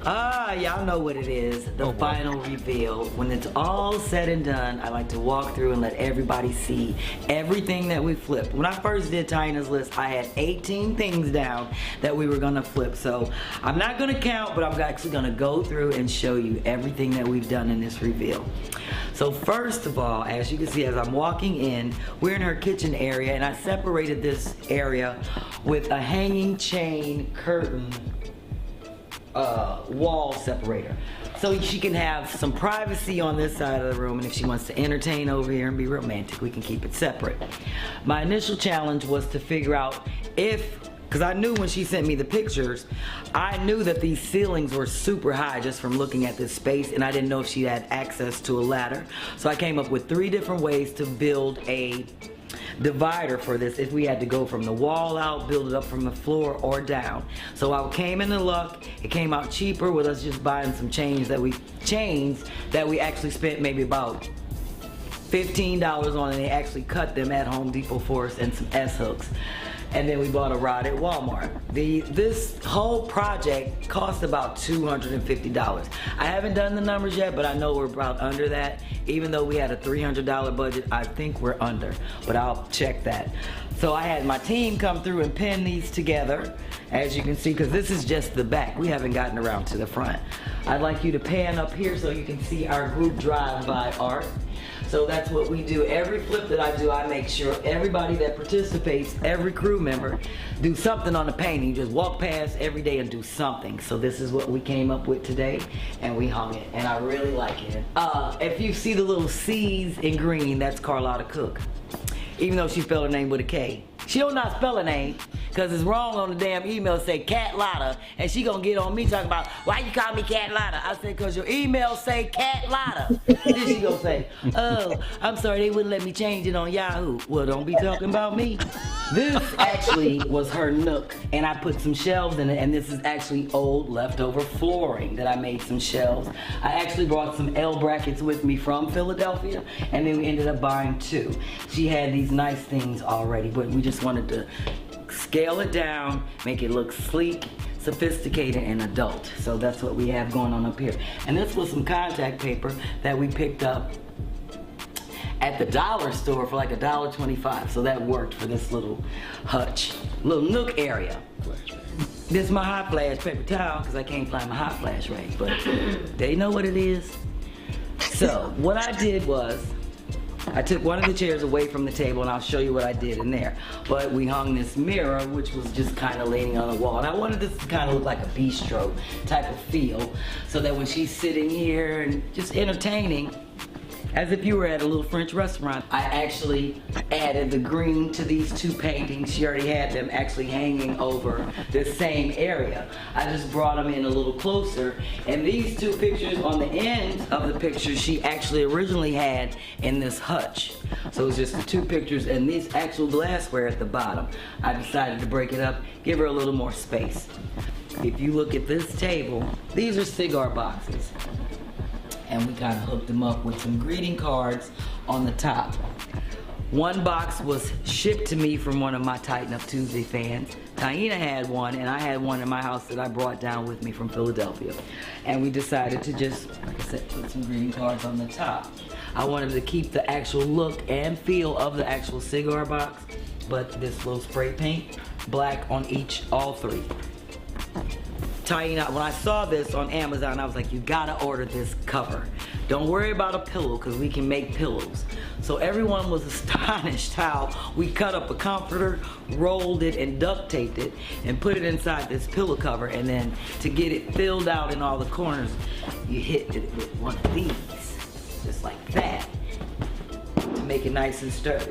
Y'all know what it is, the final reveal. When it's all said and done, I like to walk through and let everybody see everything that we flipped. When I first did Taina's list, I had 18 things down that we were gonna flip. So I'm not gonna count, but I'm actually gonna go through and show you everything that we've done in this reveal. So first of all, as you can see, as I'm walking in, we're in her kitchen area, and I separated this area with a hanging chain curtain wall separator, so she can have some privacy on this side of the room, and if she wants to entertain over here and be romantic, we can keep it separate. My initial challenge was to figure out because I knew when she sent me the pictures, I knew that these ceilings were super high just from looking at this space, and I didn't know if she had access to a ladder. So I came up with 3 different ways to build a divider for this, if we had to go from the wall out, build it up from the floor or down. So I came into luck. It came out cheaper with us just buying some chains that we actually spent maybe about $15 on, and they actually cut them at Home Depot for us, and some S-hooks. And then we bought a rod at Walmart. This whole project cost about $250. I haven't done the numbers yet, but I know we're about under that. Even though we had a $300 budget, I think we're under, but I'll check that. So I had my team come through and pin these together, as you can see, because this is just the back. We haven't gotten around to the front. I'd like you to pan up here so you can see our group drive-by art. So that's what we do. Every flip that I do, I make sure everybody that participates, every crew member, do something on the painting. You just walk past every day and do something. So this is what we came up with today, and we hung it, and I really like it. If you see the little C's in green, that's Carlotta Cook. Even though she spelled her name with a K. She don't not spell her name, because it's wrong on the damn email, say Cat Lotta, and she gonna get on me talking about, why you call me Cat Lotta? I said, because your email say Cat Lotta. Then she gonna say, oh, I'm sorry, they wouldn't let me change it on Yahoo. Well, don't be talking about me. This actually was her nook, and I put some shelves in it, and this is actually old leftover flooring that I made some shelves. I actually brought some L brackets with me from Philadelphia, and then we ended up buying 2. She had these nice things already, but we just wanted to scale it down, make it look sleek, sophisticated, and adult. So that's what we have going on up here. And this was some contact paper that we picked up at the dollar store for like $1.25. So that worked for this little hutch, little nook area. This is my hot flash paper towel because I can't find my hot flash right, but they know what it is. So what I did was, I took one of the chairs away from the table, and I'll show you what I did in there. But we hung this mirror, which was just kind of leaning on the wall. And I wanted this to kind of look like a bistro type of feel, so that when she's sitting here and just entertaining, as if you were at a little French restaurant. I actually added the green to these 2 paintings. She already had them actually hanging over this same area. I just brought them in a little closer. And these 2 pictures on the end of the pictures she actually originally had in this hutch. So it's just the 2 pictures and this actual glassware at the bottom. I decided to break it up, give her a little more space. If you look at this table, these are cigar boxes. And we kind of hooked them up with some greeting cards on the top. One box was shipped to me from one of my Tighten Up Tuesday fans. Taina had one, and I had one in my house that I brought down with me from Philadelphia. And we decided to just, like I said, put some greeting cards on the top. I wanted to keep the actual look and feel of the actual cigar box, but this little spray paint, black on all 3. Taina, when I saw this on Amazon, I was like, you gotta order this cover. Don't worry about a pillow, because we can make pillows. So everyone was astonished how we cut up a comforter, rolled it, and duct taped it, and put it inside this pillow cover. And then to get it filled out in all the corners, you hit it with one of these, just like that, to make it nice and sturdy.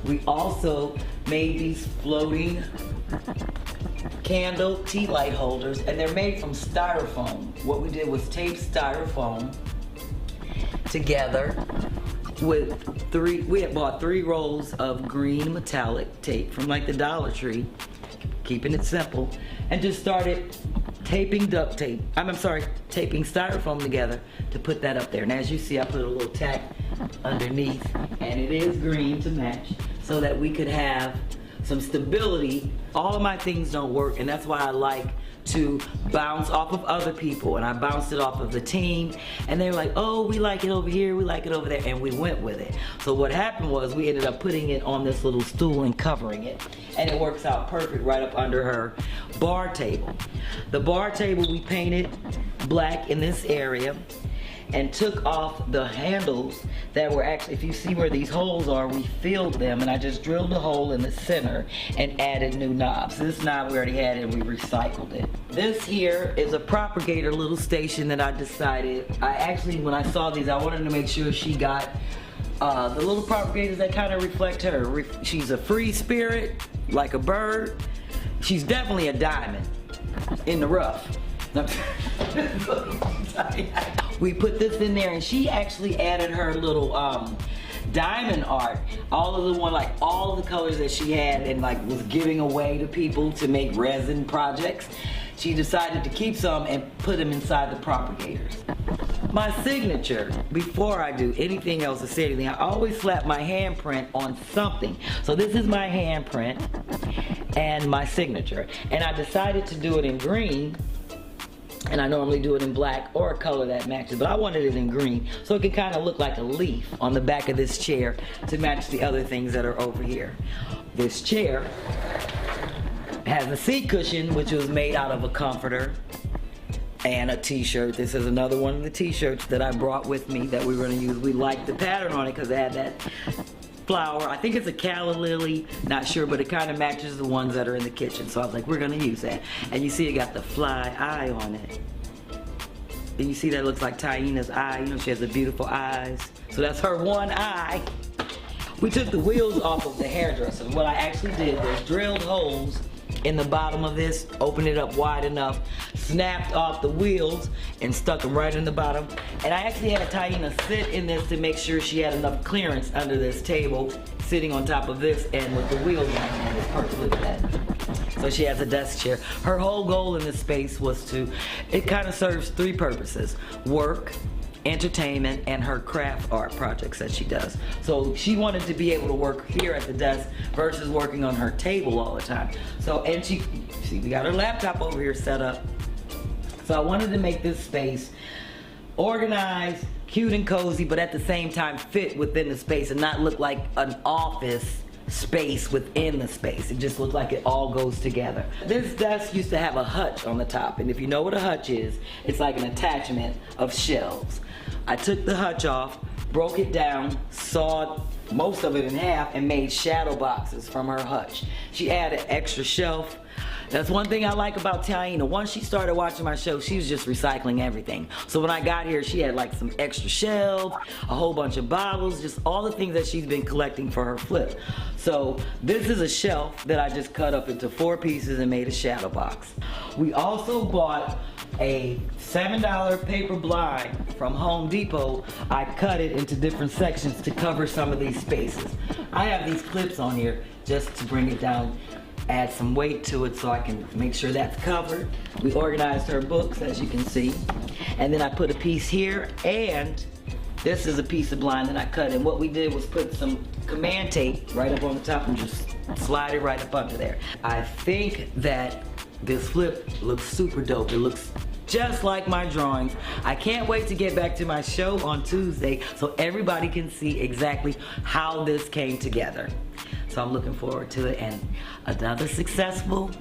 We also made these floating candle tea light holders, and they're made from styrofoam. What we did was tape styrofoam together with we had bought 3 rolls of green metallic tape from like the Dollar Tree, keeping it simple, and just started taping taping styrofoam together to put that up there. And as you see, I put a little tack underneath, and it is green to match, so that we could have some stability. All of my things don't work, and that's why I like to bounce off of other people, and I bounced it off of the team, and they were like, oh, we like it over here, we like it over there, and we went with it. So what happened was we ended up putting it on this little stool and covering it, and it works out perfect right up under her bar table. The bar table we painted black in this area, and took off the handles that were actually, if you see where these holes are, we filled them, and I just drilled a hole in the center and added new knobs. This knob we already had, and we recycled it. This here is a propagator little station that I decided, when I saw these, I wanted to make sure she got the little propagators that kind of reflect her. She's a free spirit, like a bird. She's definitely a diamond in the rough. We put this in there, and she actually added her little diamond art, all the colors that she had and was giving away to people to make resin projects. She decided to keep some and put them inside the propagators. My signature, before I do anything else or say anything, I always slap my handprint on something. So this is my handprint and my signature. And I decided to do it in green, and I normally do it in black or a color that matches, but I wanted it in green so it can kind of look like a leaf on the back of this chair to match the other things that are over here. This chair has a seat cushion, which was made out of a comforter and a t-shirt. This is another one of the t-shirts that I brought with me that we were going to use. We liked the pattern on it because it had that flower. I think it's a calla lily, not sure, but it kind of matches the ones that are in the kitchen. So I was like, we're going to use that. And you see it got the fly eye on it. And you see that looks like Taina's eye. You know, she has the beautiful eyes. So that's her one eye. We took the wheels off of the hairdresser. What I actually did was drilled holes in the bottom of this, opened it up wide enough, snapped off the wheels, and stuck them right in the bottom. And I actually had Taina sit in this to make sure she had enough clearance under this table, sitting on top of this and with the wheels on it. It's perfect. Look at that. So she has a desk chair. Her whole goal in this space was it kind of serves three purposes: work, entertainment, and her craft art projects that she does. So she wanted to be able to work here at the desk versus working on her table all the time. So, and see, we got her laptop over here set up. So I wanted to make this space organized, cute and cozy, but at the same time fit within the space and not look like an office space within the space. It just looked like it all goes together. This desk used to have a hutch on the top, and if you know what a hutch is, it's like an attachment of shelves. I took the hutch off, broke it down, sawed most of it in half, and made shadow boxes from her hutch. She added extra shelf. That's one thing I like about Taina. Once she started watching my show, she was just recycling everything. So when I got here, she had like some extra shelves, a whole bunch of bottles, just all the things that she's been collecting for her flip. So this is a shelf that I just cut up into 4 pieces and made a shadow box. We also bought a $7 paper blind from Home Depot. I cut it into different sections to cover some of these spaces. I have these clips on here just to bring it down, add some weight to it so I can make sure that's covered. We organized her books, as you can see. And then I put a piece here, and this is a piece of blind that I cut. And what we did was put some command tape right up on the top and just slide it right up under there. I think that this flip looks super dope. It looks just like my drawings. I can't wait to get back to my show on Tuesday so everybody can see exactly how this came together. So I'm looking forward to it, and another successful,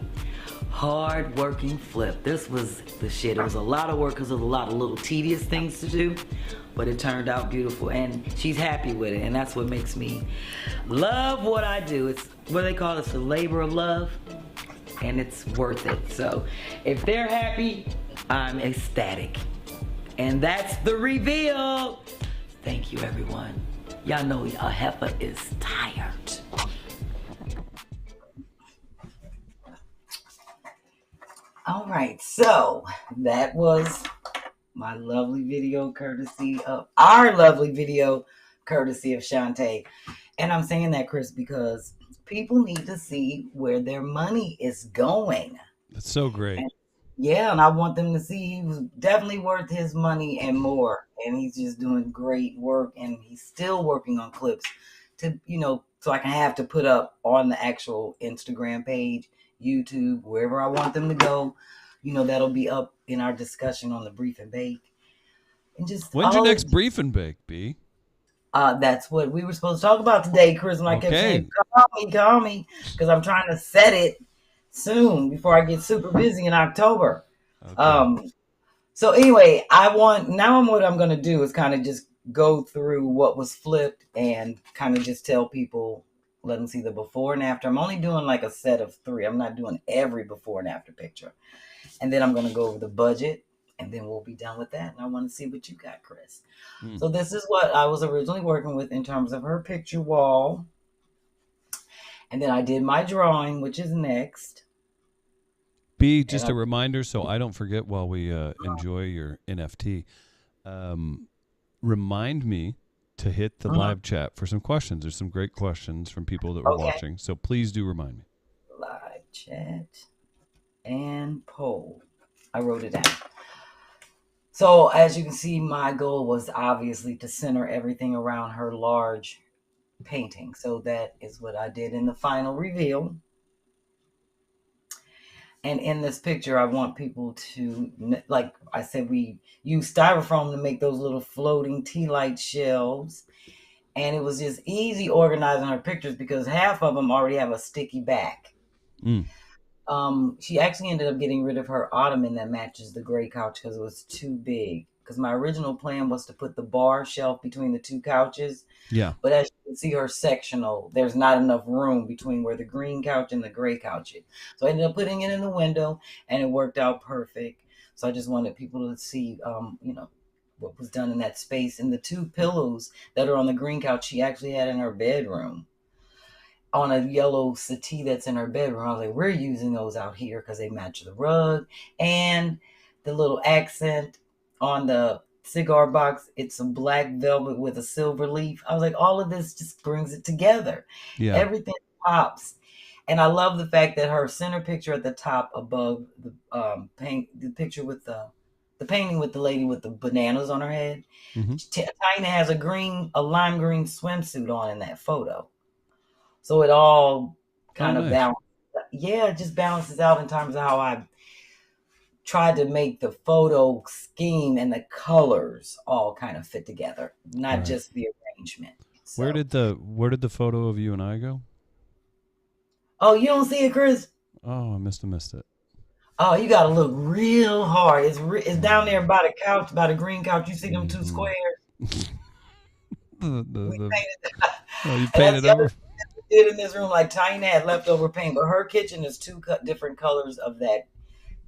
hard-working flip. This was the shit. It was a lot of work because of a lot of little tedious things to do, but it turned out beautiful, and she's happy with it, and that's what makes me love what I do. It's what they call it, a labor of love, and it's worth it. So if they're happy, I'm ecstatic. And that's the reveal. Thank you, everyone. Y'all know a heifer is tired. All right, so that was my lovely video courtesy of Shantae. And I'm saying that, Chris, because people need to see where their money is going. That's so great. And I want them to see he was definitely worth his money and more. And he's just doing great work, and he's still working on clips to, so I can have to put up on the actual Instagram page, YouTube, wherever I want them to go. That'll be up in our discussion on the Brief and Bake. And just when's your next Brief and Bake, B? That's what we were supposed to talk about today, Chris. And I kept saying, call me, because I'm trying to set it soon before I get super busy in October. Okay. So anyway, what I'm going to do is kind of just go through what was flipped and kind of just tell people, let them see the before and after. I'm only doing like a set of 3. I'm not doing every before and after picture. And then I'm going to go over the budget, and then we'll be done with that. And I want to see what you got, Chris. So this is what I was originally working with in terms of her picture wall. And then I did my drawing, which is next. B, just a reminder so I don't forget while we enjoy your NFT. Remind me to hit the live chat for some questions. There's some great questions from people that were watching. So please do remind me. Live chat and poll. I wrote it down. So as you can see, my goal was obviously to center everything around her large painting. So that is what I did in the final reveal. And in this picture, I want people to, like I said, we used styrofoam to make those little floating tea light shelves. And it was just easy organizing her pictures because half of them already have a sticky back. She actually ended up getting rid of her ottoman that matches the gray couch because it was too big. Because my original plan was to put the bar shelf between the 2 couches. Yeah. But as you can see, her sectional, there's not enough room between where the green couch and the gray couch is. So I ended up putting it in the window, and it worked out perfect. So I just wanted people to see, what was done in that space. And the 2 pillows that are on the green couch, she actually had in her bedroom on a yellow settee that's in her bedroom. I was like, we're using those out here because they match the rug and the little accent on the cigar box, it's a black velvet with a silver leaf. I was like, all of this just brings it together. Yeah. Everything pops. And I love the fact that her center picture at the top above the the picture with the painting with the lady with the bananas on her head. Mm-hmm. Tina has a lime green swimsuit on in that photo. So it all kind of balances. Yeah, it just balances out in terms of how I tried to make the photo scheme and the colors all kind of fit together, not just the arrangement. So. Where did the photo of you and I go? Oh, you don't see it, Chris? Oh, I missed it. Oh, you got to look real hard. It's down there by the couch, by the green couch. You see them two squares? You painted over? Did in this room, like Tiny had leftover paint, but her kitchen is two different colors of that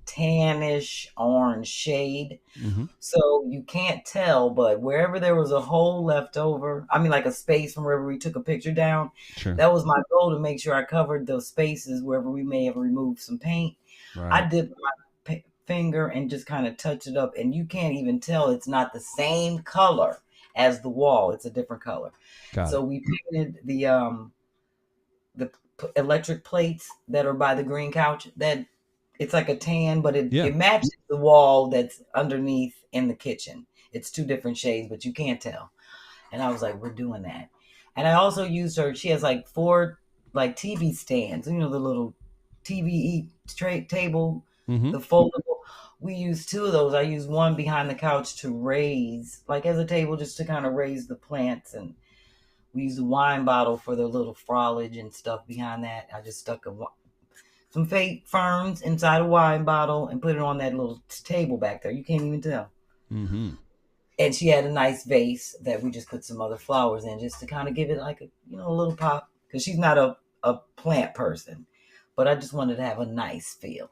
tannish orange shade. Mm-hmm. So you can't tell, but wherever there was a hole left over, I mean like a space from wherever we took a picture down, that was my goal, to make sure I covered those spaces wherever we may have removed some paint. I did my finger and just kind of touch it up, and you can't even tell it's not the same color as the wall. It's a different color. So we painted the electric plates that are by the green couch, that it's like a tan, but it matches the wall that's underneath in the kitchen. It's two different shades, but you can't tell. And I was like, we're doing that. And I also used she has like 4 like TV stands, the little TV table, the foldable. We used 2 of those. I used one behind the couch to raise, like as a table, just to kind of raise the plants. And we used a wine bottle for the little foliage and stuff behind that. I just stuck some fake ferns inside a wine bottle and put it on that little table back there. You can't even tell. Mm-hmm. And she had a nice vase that we just put some other flowers in, just to kind of give it like a little pop, because she's not a plant person, but I just wanted to have a nice feel.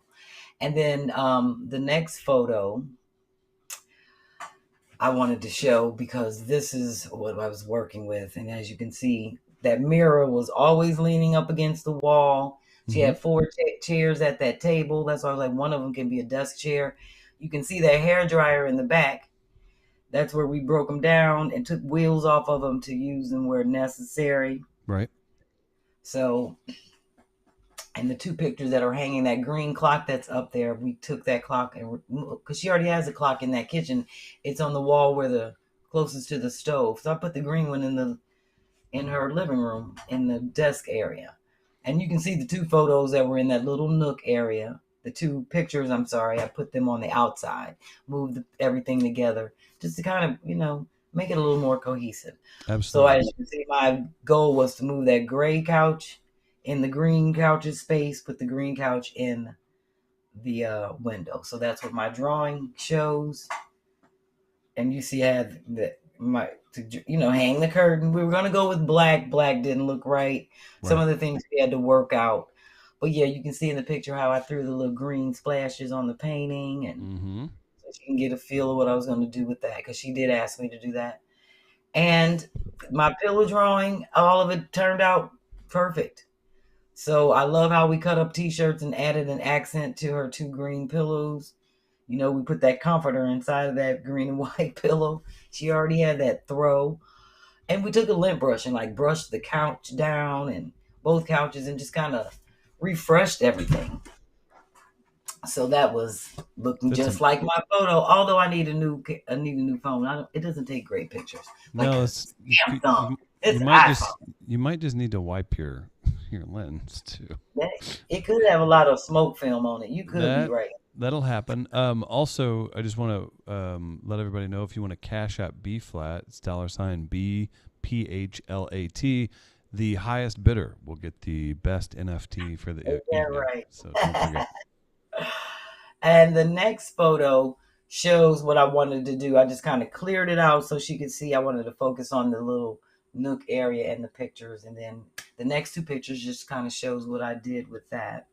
And then the next photo I wanted to show, because this is what I was working with. And as you can see, that mirror was always leaning up against the wall. She had 4 chairs at that table. That's why I was like, one of them can be a desk chair. You can see that hair dryer in the back. That's where we broke them down and took wheels off of them to use them where necessary. Right. So, and the 2 pictures that are hanging, that green clock that's up there, we took that clock, and because she already has a clock in that kitchen, it's on the wall where the closest to the stove. So I put the green one in her living room in the desk area. And you can see the 2 photos that were in that little nook area. The 2 pictures, I put them on the outside, moved everything together just to kind of, make it a little more cohesive. Absolutely. So as you can see, my goal was to move that gray couch in the green couch's space, put the green couch in the window. So that's what my drawing shows. And you see I have hang the curtain. We were going to go with black. Black didn't look right. Some of the things we had to work out. But yeah, you can see in the picture how I threw the little green splashes on the painting, and so she can get a feel of what I was going to do with that, because she did ask me to do that. And my pillow drawing, all of it turned out perfect. So I love how we cut up t-shirts and added an accent to her 2 green pillows. We put that comforter inside of that green and white pillow. She already had that throw. And we took a lint brush and brushed the couch down and both couches and just kind of refreshed everything. So that was looking just like my photo. Although I need a new phone. It doesn't take great pictures. No, you might just need to wipe your lens too. It could have a lot of smoke film on it. You could be right. That'll happen. Also, I just want to let everybody know, if you want to cash out B-Phlat, it's $BPHLAT. The highest bidder will get the best NFT for the evening. Right. So don't forget. And the next photo shows what I wanted to do. I just kind of cleared it out so she could see. I wanted to focus on the little nook area and the pictures. And then the next 2 pictures just kind of shows what I did with that.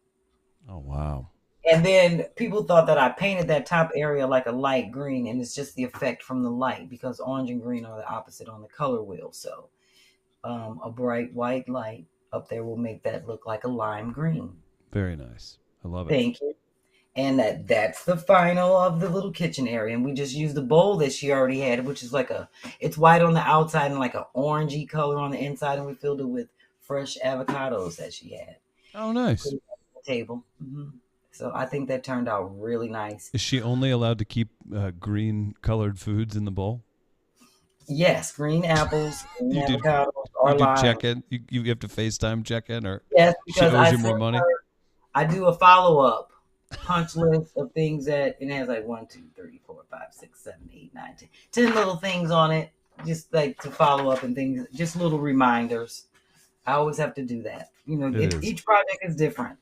Oh, wow. And then people thought that I painted that top area like a light green, and it's just the effect from the light, because orange and green are the opposite on the color wheel. So a bright white light up there will make that look like a lime green. Very nice. I love it. Thank you. And that's the final of the little kitchen area. And we just used the bowl that she already had, which is like it's white on the outside and like an orangey color on the inside. And we filled it with fresh avocados that she had. Oh, nice. Table. So I think that turned out really nice. Is she only allowed to keep green colored foods in the bowl? Yes, green apples, green avocados, or lime. Check in. You have to FaceTime check in, or yes, because she owes you more money. I do a follow-up punch list of things that it has like 1, 2, 3, 4, 5, 6, 7, 8, 9, 10 little things on it, just like to follow up and things, just little reminders. I always have to do that. You know, each project is different.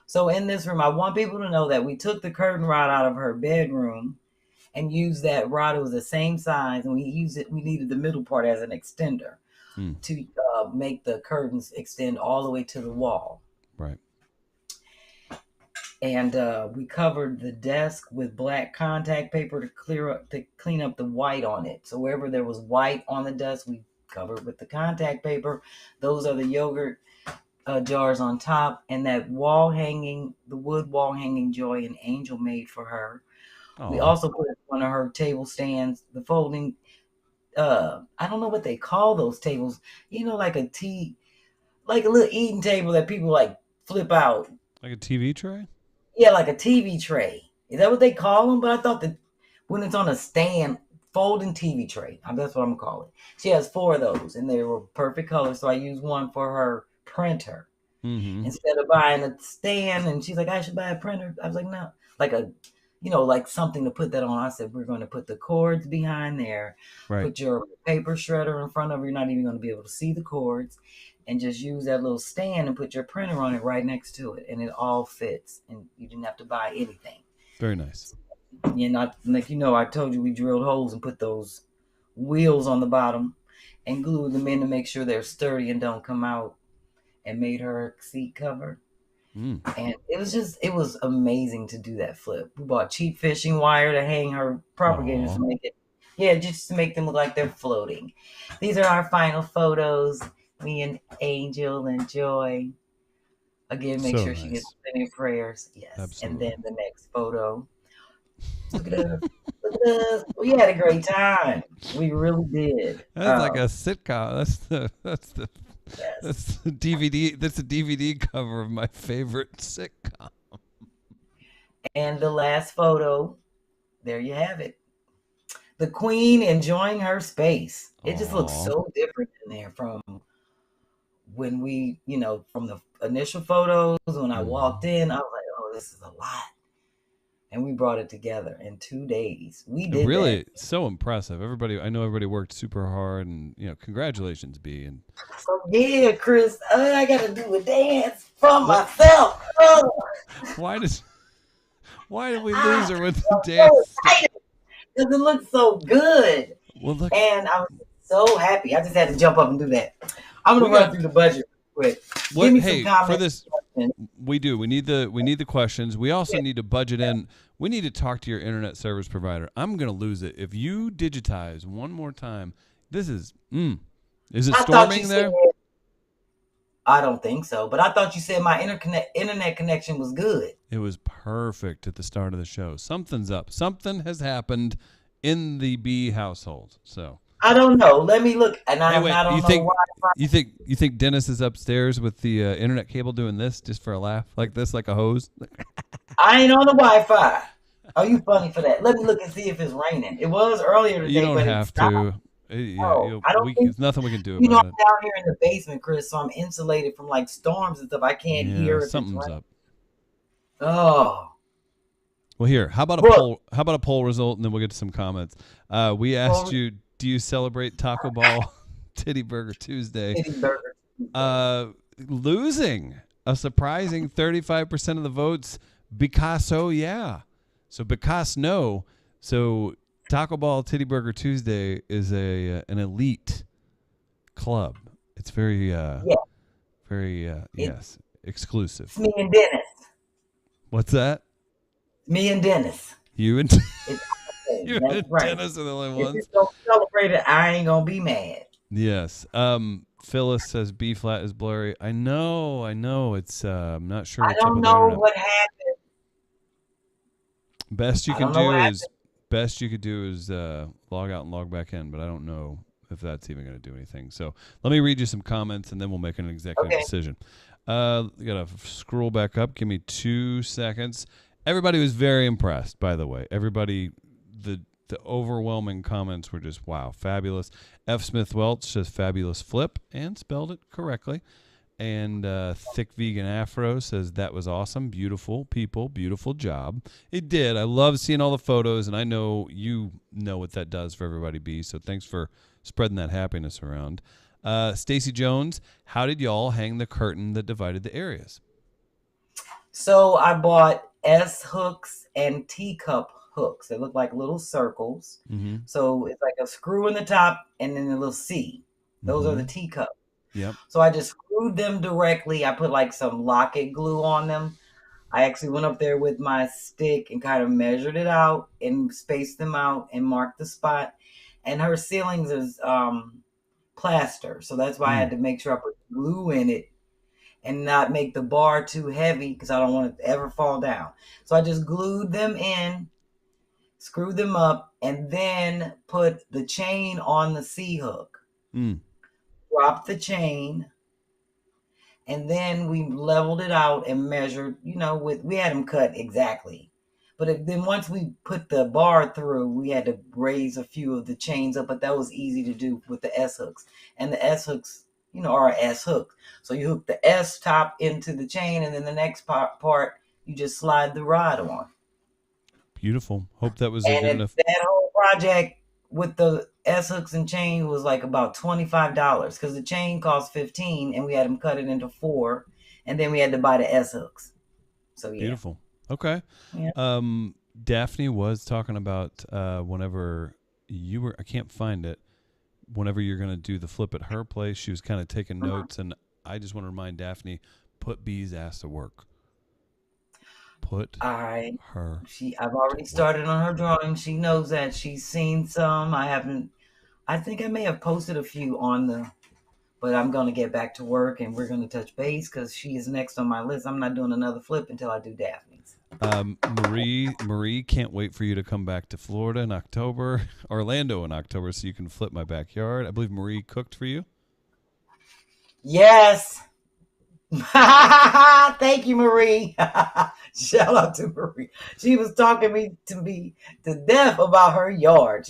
So in this room, I want people to know that we took the curtain rod out of her bedroom and used that rod. It was the same size, and we needed the middle part as an extender to make the curtains extend all the way to the wall. Right. And we covered the desk with black contact paper to clean up the white on it. So wherever there was white on the desk, we covered with the contact paper. Those are the yogurt jars on top, and that the wood wall hanging Joy and Angel made for her. Aww. We also put one of her table stands, the folding. I don't know what they call those tables. You know, like a little eating table that people like flip out. Like a TV tray? Yeah, like a TV tray. Is that what they call them? But I thought that when it's on a stand, folding TV tray. That's what I'm gonna call it. She has 4 of those, and they were perfect colors. So I used one for her printer instead of buying a stand. And she's like, I should buy a printer. I was like, no, like something to put that on. I said, we're going to put the cords behind there. Right. Put your paper shredder in front of her. You're not even going to be able to see the cords, and just use that little stand and put your printer on it right next to it, and it all fits, and you didn't have to buy anything. Very nice. Yeah, not like I told you we drilled holes and put those wheels on the bottom and glued them in to make sure they're sturdy and don't come out, and made her seat cover. And it was amazing to do that flip. We bought cheap fishing wire to hang her propagators to make it, just to make them look like they're floating. These are our final photos. Me and Angel and Joy. Again, make sure she gets plenty of prayers. Yes. Absolutely. And then the next photo. Look at us. Look at us. We had a great time. We really did. That's like a sitcom. That's the DVD. That's a DVD cover of my favorite sitcom. And the last photo, there you have it. The Queen enjoying her space. It just looks so different in there from when we, from the initial photos. When I walked in, I was like, oh, this is a lot. And we brought it together in 2 days. We did really that. So impressive. I know everybody worked super hard, and congratulations, B. And so yeah, Chris, I gotta do a dance for myself. Oh. Why did we lose her with the dance? Because it looks so good. Well, look. And I was so happy. I just had to jump up and do that. I'm gonna run through the budget quick. Give me some comments. For this, we do. We need the questions. We also need to budget in. We need to talk to your internet service provider. I'm gonna lose it if you digitize one more time. This is. Is it storming there? I don't think so, but I thought you said my internet connection was good. It was perfect at the start of the show. Something's up. Something has happened in the B household. So. I don't know. Let me look. And I don't know why. You think Dennis is upstairs with the internet cable doing this just for a laugh, like this, like a hose? I ain't on the Wi-Fi. Are you funny for that? Let me look and see if it's raining. It was earlier today, you don't but have to. There's nothing we can do about it. I'm down here in the basement, Chris, so I'm insulated from like storms and stuff. I can't hear if something's up. Oh. Well, here. How about a poll? How about a poll result, and then we'll get to some comments. We asked you, do you celebrate Taco Ball Titty Burger Tuesday? Losing a surprising 35% of the votes. Because yeah. So because no. So Taco Ball Titty Burger Tuesday is an elite club. It's very exclusive. It's me and Dennis. What's that? Me and Dennis. You and you and Dennis are the only ones. If you don't celebrate it, I ain't gonna be mad. Yes. Phyllis says B-Phlat is blurry. I know. It's I'm not sure. I don't know what happened. Best you could do is log out and log back in, but I don't know if that's even going to do anything. So let me read you some comments, and then we'll make an executive decision. You got to scroll back up. Give me 2 seconds. Everybody was very impressed, by the way. Everybody, the overwhelming comments were just, wow, fabulous. F. Smith Welch says fabulous flip and spelled it correctly. And Thick Vegan Afro says that was awesome. Beautiful people, beautiful job. It did. I love seeing all the photos, and I know you know what that does for everybody, B. So thanks for spreading that happiness around. Stacy Jones, how did y'all hang the curtain that divided the areas? So I bought S hooks and teacup hooks. They look like little circles. Mm-hmm. So it's like a screw in the top and then a little C. Those are the teacups. Yep. So I just screwed them directly. I put like some locket glue on them. I actually went up there with my stick and kind of measured it out and spaced them out and marked the spot. And her ceilings is plaster. So that's why I had to make sure I put glue in it and not make the bar too heavy because I don't want it to ever fall down. So I just glued them in, screwed them up, and then put the chain on the C hook. Dropped the chain, and then we leveled it out and measured, we had them cut exactly. But then once we put the bar through, we had to raise a few of the chains up, but that was easy to do with the S hooks. And the S hooks, are S hooks. So you hook the S top into the chain, and then the next part you just slide the rod on. Beautiful. Hope that was a good enough. That whole project with the S hooks and chain was like about $25 because the chain cost $15 and we had them cut it into 4, and then we had to buy the S hooks. So yeah. Beautiful. Okay. Yeah. Daphne was talking about whenever you were, I can't find it, whenever you're going to do the flip at her place, she was kind of taking notes, and I just want to remind Daphne, put B's ass to work. I've already started on her drawing. She knows that. She's seen some. I think I may have posted a few but I'm going to get back to work and we're going to touch base because she is next on my list. I'm not doing another flip until I do Daphne's. Marie can't wait for you to come back to Florida in October, Orlando in October, so you can flip my backyard. I believe Marie cooked for you. Yes. Thank you, Marie. Shout out to Marie. She was talking to me to death about her yard.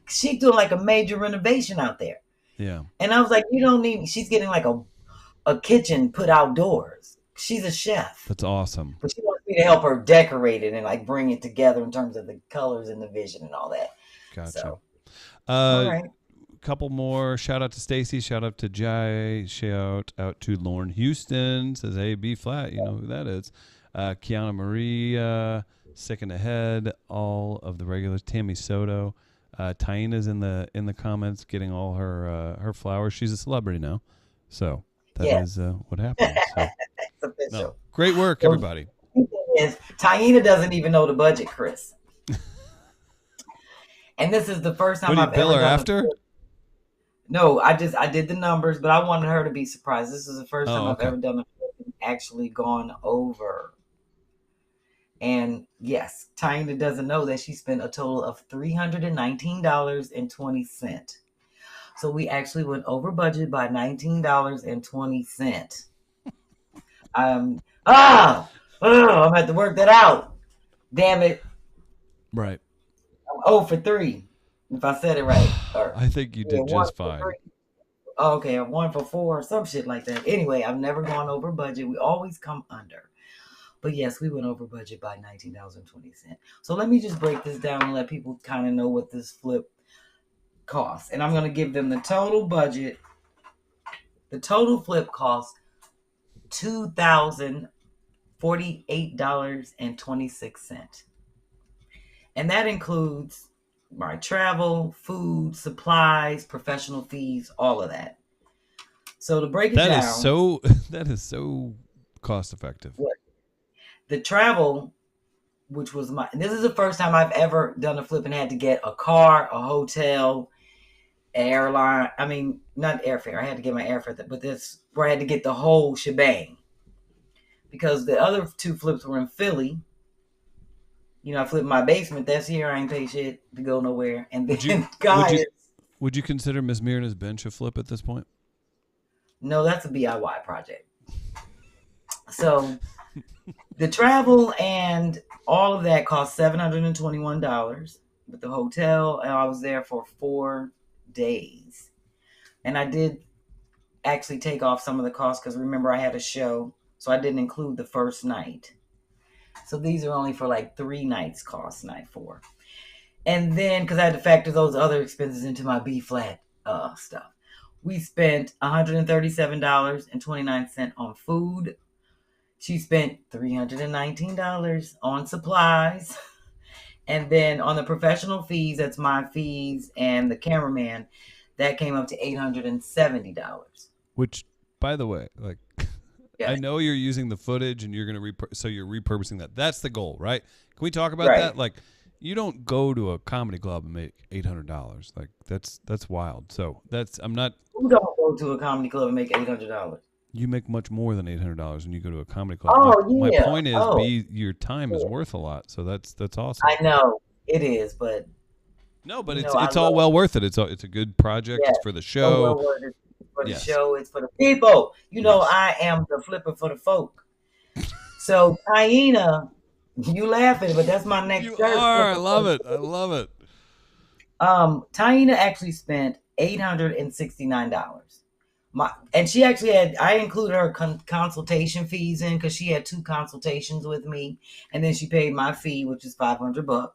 She doing like a major renovation out there. Yeah. And I was like, you don't need. She's getting like a kitchen put outdoors. She's a chef. That's awesome. But she wants me to help her decorate it and like bring it together in terms of the colors and the vision and all that. Gotcha. So, all right. Couple more. Shout out to Stacy. Shout out to Jai. Shout out to Lauren Houston. Says, hey, B-Phlat. You know who that is. Kiana Marie. Sick in the Head. All of the regulars. Tammy Soto. Taina's in the comments getting all her flowers. She's a celebrity now. So that is what happened. So, no, great work, everybody. Taina doesn't even know the budget, Chris. And this is the first time I've bill ever her done after? No, I did the numbers, but I wanted her to be surprised. This is the first time I've ever done a flip and actually gone over. And yes, Taina doesn't know that she spent a total of $319.20. So we actually went over budget by $19.20. I'm have to work that out. Damn it. Right. I'm 0 for 3. If I said it right. I think you did just fine. Okay, I'm 1 for 4 or some shit like that. Anyway, I've never gone over budget. We always come under. But yes, we went over budget by $19.20. So let me just break this down and let people kind of know what this flip costs. And I'm going to give them the total budget. The total flip cost $2,048.26. And that includes my travel, food, supplies, professional fees, all of that. So to break it down. That is so cost effective. The travel, which was this is the first time I've ever done a flip and had to get a car, a hotel, airline. I mean, not airfare. I had to get my airfare, but this where I had to get the whole shebang. Because the other 2 flips were in Philly. I flipped my basement. That's here. I ain't pay shit to go nowhere. And then would you consider Miss Myrna's bench a flip at this point? No, that's a DIY project. So the travel and all of that cost $721 with the hotel, and I was there for 4 days. And I did actually take off some of the costs because remember I had a show, so I didn't include the first night. So these are only for like 3 nights cost, night 4. And then, because I had to factor those other expenses into my B-Phlat stuff, we spent $137.29 on food. She spent $319 on supplies. And then on the professional fees, that's my fees and the cameraman, that came up to $870. Which, by the way, like, yeah. I know you're using the footage and you're going to so you're repurposing that. That's the goal, right? Can we talk about that? Like, you don't go to a comedy club and make $800. Like, that's wild. So I'm not. Who don't go to a comedy club and make $800? You make much more than $800 when you go to a comedy club. Oh, my point is, your time is worth a lot. So that's awesome. I know it is, but no, but it's all well worth it. It's a good project. It's for the show. For the show, it's for the people. I am the flipper for the folk. So Taina, you laughing, but that's my next shirt. I love it. Taina actually spent $869. And she actually I included her consultation fees in because she had 2 consultations with me, and then she paid my fee, which is $500.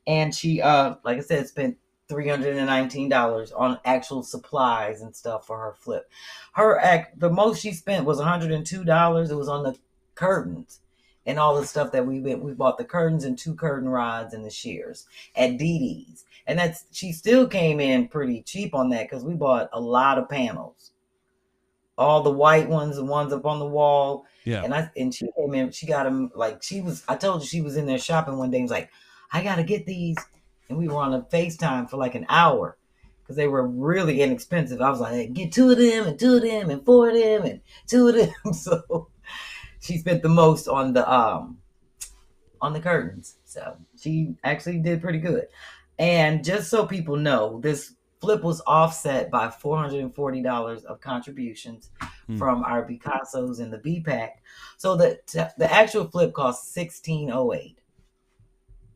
And she, like I said, spent $319 on actual supplies and stuff for her flip. The most she spent was $102. It was on the curtains and all the stuff that we bought, the curtains and 2 curtain rods and the shears at DD's. And she still came in pretty cheap on that because we bought a lot of panels. All the white ones, the ones up on the wall. Yeah. And she came in, she got them I told you she was in there shopping one day and was like, I got to get these. And we were on a FaceTime for like an hour because they were really inexpensive. I was like, hey, get 2 of them and 2 of them and 4 of them and 2 of them. So she spent the most on the curtains. So she actually did pretty good. And just so people know, this flip was offset by $440 of contributions from our Picassos and the B-Pack. So the actual flip cost $1,608.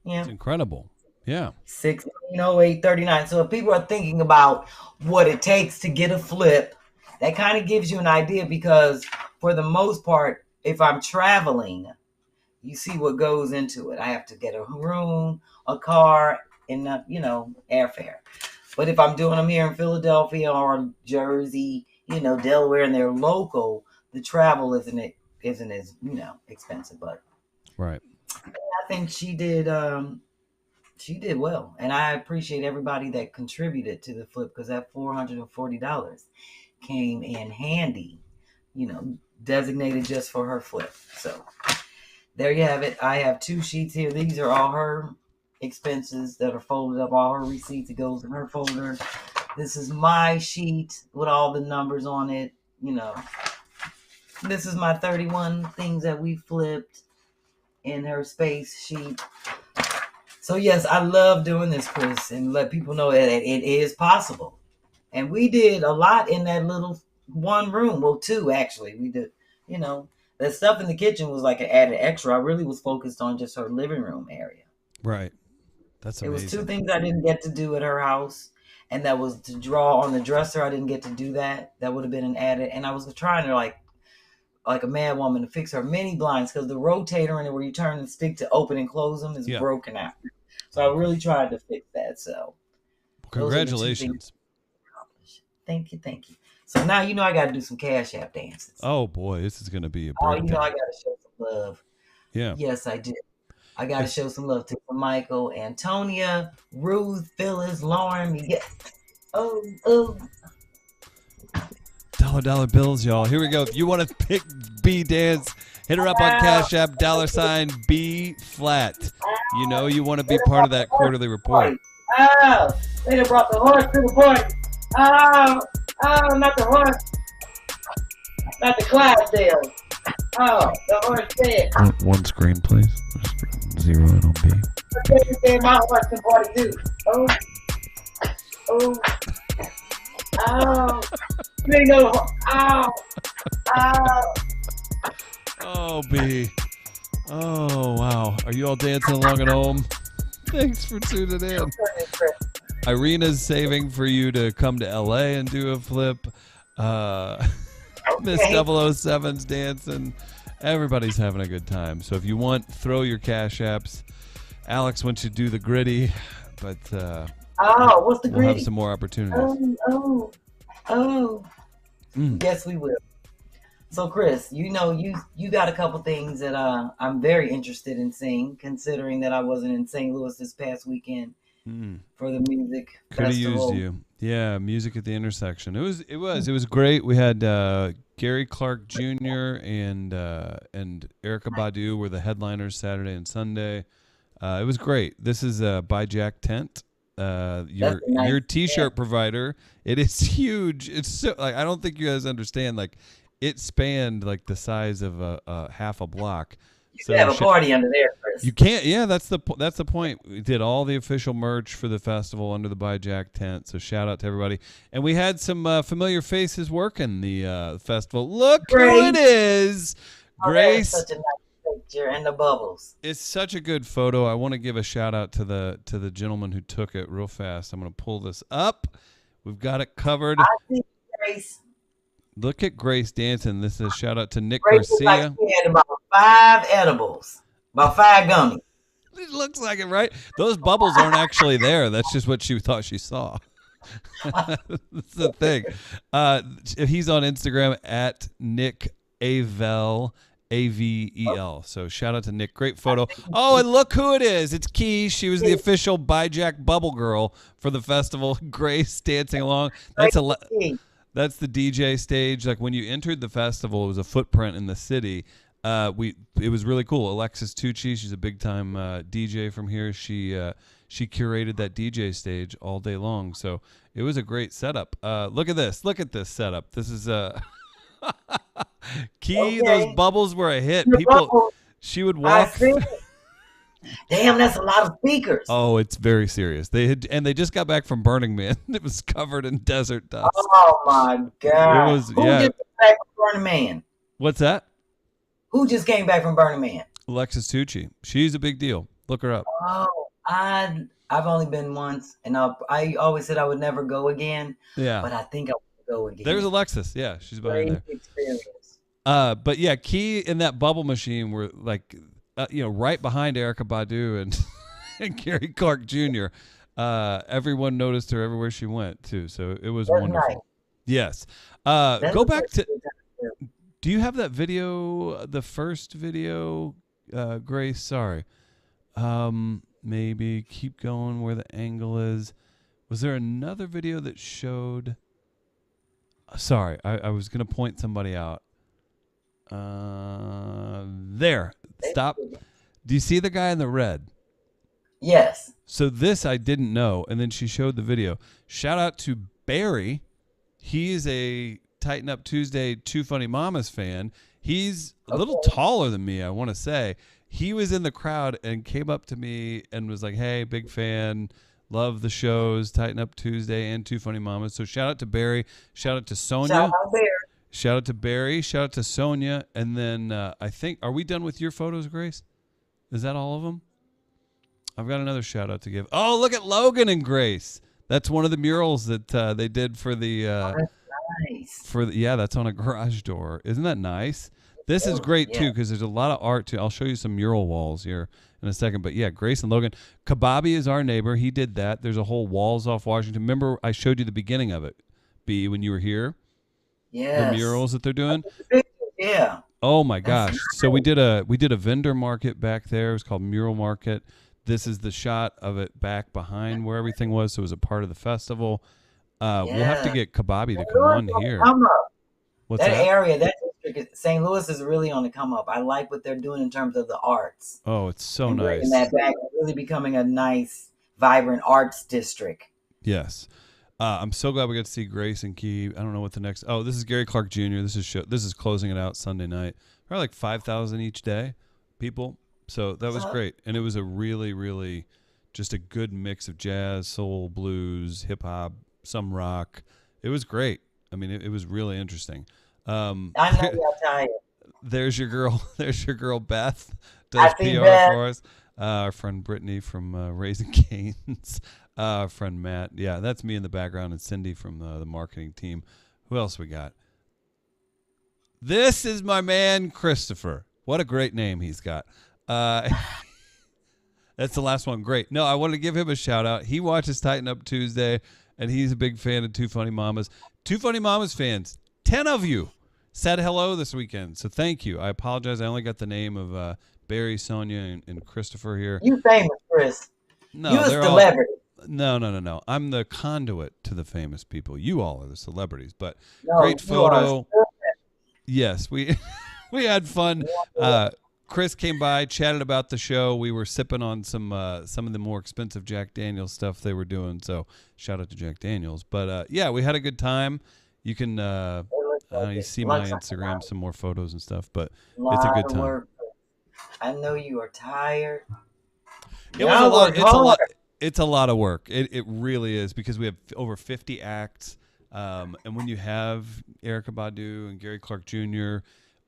Yeah. It's incredible. Yeah. $1,608.39. So if people are thinking about what it takes to get a flip, that kind of gives you an idea because for the most part, if I'm traveling, you see what goes into it. I have to get a room, a car, and airfare. But if I'm doing them here in Philadelphia or Jersey, Delaware, and they're local, the travel isn't as expensive. But right, I think she did well, and I appreciate everybody that contributed to the flip because that $440 came in handy, designated just for her flip. So there you have it. I have 2 sheets here. These are all her expenses that are folded up, all her receipts. It goes in her folder. This is my sheet with all the numbers on it. This is my 31 things that we flipped in her space sheet. So yes, I love doing this, Chris, and let people know that it is possible. And we did a lot in that little 1 room. Well, 2 actually. We did, the stuff in the kitchen was like an added extra. I really was focused on just her living room area. Right. That's amazing. It was 2 things I didn't get to do at her house. And that was to draw on the dresser. I didn't get to do that. That would have been an added. And I was trying to like a mad woman to fix her mini blinds because the rotator in it where you turn the stick to open and close them is broken out. So I really tried to fix that. So congratulations. Thank you. So now I got to do some Cash App dances. Oh boy, this is going to be a breakdown. I got to show some love. Yeah. Yes, I do. I got to show some love to Michael, Antonia, Ruth, Phyllis, Lauren. Dollar bills, y'all. Here we go. If you want to pick B dance, hit her up on Cash App, $sign B-Phlat. You want to be part of that quarterly report. Oh, they done brought the horse to the party. Oh, not the horse. Not the Clydesdale. Oh, the horse said. One screen, please. Just zero in on B. You said my horse can 42. Oh. Oh. Oh. You ain't no. Oh. Oh. Oh, B. Oh, wow. Are you all dancing along at home? Thanks for tuning in. Irina's saving for you to come to LA and do a flip. Miss 007's dancing. Everybody's having a good time. So if you want, throw your cash apps. Alex wants you to do the gritty, but what's the gritty? We'll have some more opportunities. Yes, we will. So Chris, you know, you got a couple things that I'm very interested in seeing, considering that I wasn't in St. Louis this past weekend for the music Could have festival. used you. Yeah, music at the intersection. It was great. We had Gary Clark Jr. and Erykah Badu were the headliners Saturday and Sunday. It was great. This is by Jack Tent, your T-shirt provider. It is huge. It's so like I don't think you guys understand. Like it spanned like the size of a half a block. You can have a party under there, Chris. You can't. Yeah, that's the point. We did all the official merch for the festival under the By Jack tent. So shout out to everybody. And we had some familiar faces working the festival. Look who it is, Grace. Such a nice picture and the bubbles. It's such a good photo. I want to give a shout out to the gentleman who took it real fast. I'm going to pull this up. We've got it covered. I see Grace. Look at Grace dancing. This is a shout out to Nick Grace Garcia. Like she had about 5 edibles, about 5 gummies. It looks like it, right? Those bubbles aren't actually there. That's just what she thought she saw. That's the thing. He's on Instagram at Nick Avel, Avel. So shout out to Nick. Great photo. Oh, and look who it is. It's Key. She was the official By Jack Bubble Girl for the festival. Grace dancing along. That's the DJ stage. Like when you entered the festival, it was a footprint in the city. It was really cool. Alexis Tucci, she's a big time DJ from here. She curated that DJ stage all day long. So it was a great setup. Look at this. Look at this setup. This is Key. Those bubbles were a hit. She would walk. Damn, that's a lot of speakers. Oh, it's very serious. They just got back from Burning Man. It was covered in desert dust. Oh my God! Who just came back from Burning Man? What's that? Who just came back from Burning Man? Alexis Tucci. She's a big deal. Look her up. Oh, I've only been once, and I always said I would never go again. Yeah, but I think I will go again. There's Alexis. Yeah, she's behind there. Experience. But yeah, Key and that bubble machine were like. Right behind Erykah Badu and Gary Clark Jr. Everyone noticed her everywhere she went too, so it was wonderful. Nice. Yes. Go back to. Do you have that video? The first video, Grace. Sorry. Maybe keep going where the angle is. Was there another video that showed? Sorry, I was gonna point somebody out. There. Stop. Do you see the guy in the red? Yes. So this I didn't know, and then she showed the video. Shout out to Barry. He's a Tighten Up Tuesday Two Funny Mamas fan. He's a little taller than me, I want to say. He was in the crowd and came up to me and was like, "Hey, big fan. Love the shows, Tighten Up Tuesday and Two Funny Mamas." So shout out to Barry. Shout out to Sonia. Shout out Barry. Shout out to Barry. Shout out to Sonia. And then I think, are we done with your photos, Grace? Is that all of them? I've got another shout out to give. Oh, look at Logan and Grace. That's one of the murals that they did for the. That's nice. That's on a garage door. Isn't that nice? This is great too because there's a lot of art too. I'll show you some mural walls here in a second. But yeah, Grace and Logan. Kababi is our neighbor. He did that. There's a whole walls off Washington. Remember, I showed you the beginning of it, B, when you were here. Yeah, the murals that they're doing. Yeah. Oh my gosh! So we did a vendor market back there. It was called Mural Market. This is the shot of it back behind where everything was. So it was a part of the festival. We'll have to get Kababi to come on here. Come up. What's that area? That district, St. Louis is really on the come up. I like what they're doing in terms of the arts. Oh, it's so nice. That back, really becoming a nice, vibrant arts district. Yes. I'm so glad we got to see Grace and Key. I don't know what the next. Oh, this is Gary Clark Jr. This is closing it out Sunday night. Probably like 5,000 each day, people. So that was great, and it was a really, really, just a good mix of jazz, soul, blues, hip hop, some rock. It was great. I mean, it was really interesting. I know you're tired. There's your girl. There's your girl Beth. Does PR for us. Our friend Brittany from Raising Cane's. Friend Matt. Yeah, that's me in the background, and Cindy from the marketing team. Who else we got? This is my man Christopher. What a great name he's got. That's the last one. Great. No, I wanted to give him a shout out. He watches Tighten Up Tuesday, and he's a big fan of Two Funny Mamas. Two Funny Mamas fans, 10 of you said hello this weekend. So thank you. I apologize. I only got the name of Barry, Sonia, and Christopher here. You famous, Chris. No, you a celebrity. No. I'm the conduit to the famous people. You all are the celebrities. But great photo. Yes, we had fun. Chris came by, chatted about the show. We were sipping on some of the more expensive Jack Daniels stuff they were doing. So shout out to Jack Daniels. But yeah, we had a good time. You can you see my Instagram, some more photos and stuff. But it's a good time. Work. I know you are tired. It was a lot. It's a lot. It's a lot of work. It really is, because we have over 50 acts. And when you have Erykah Badu and Gary Clark Jr.,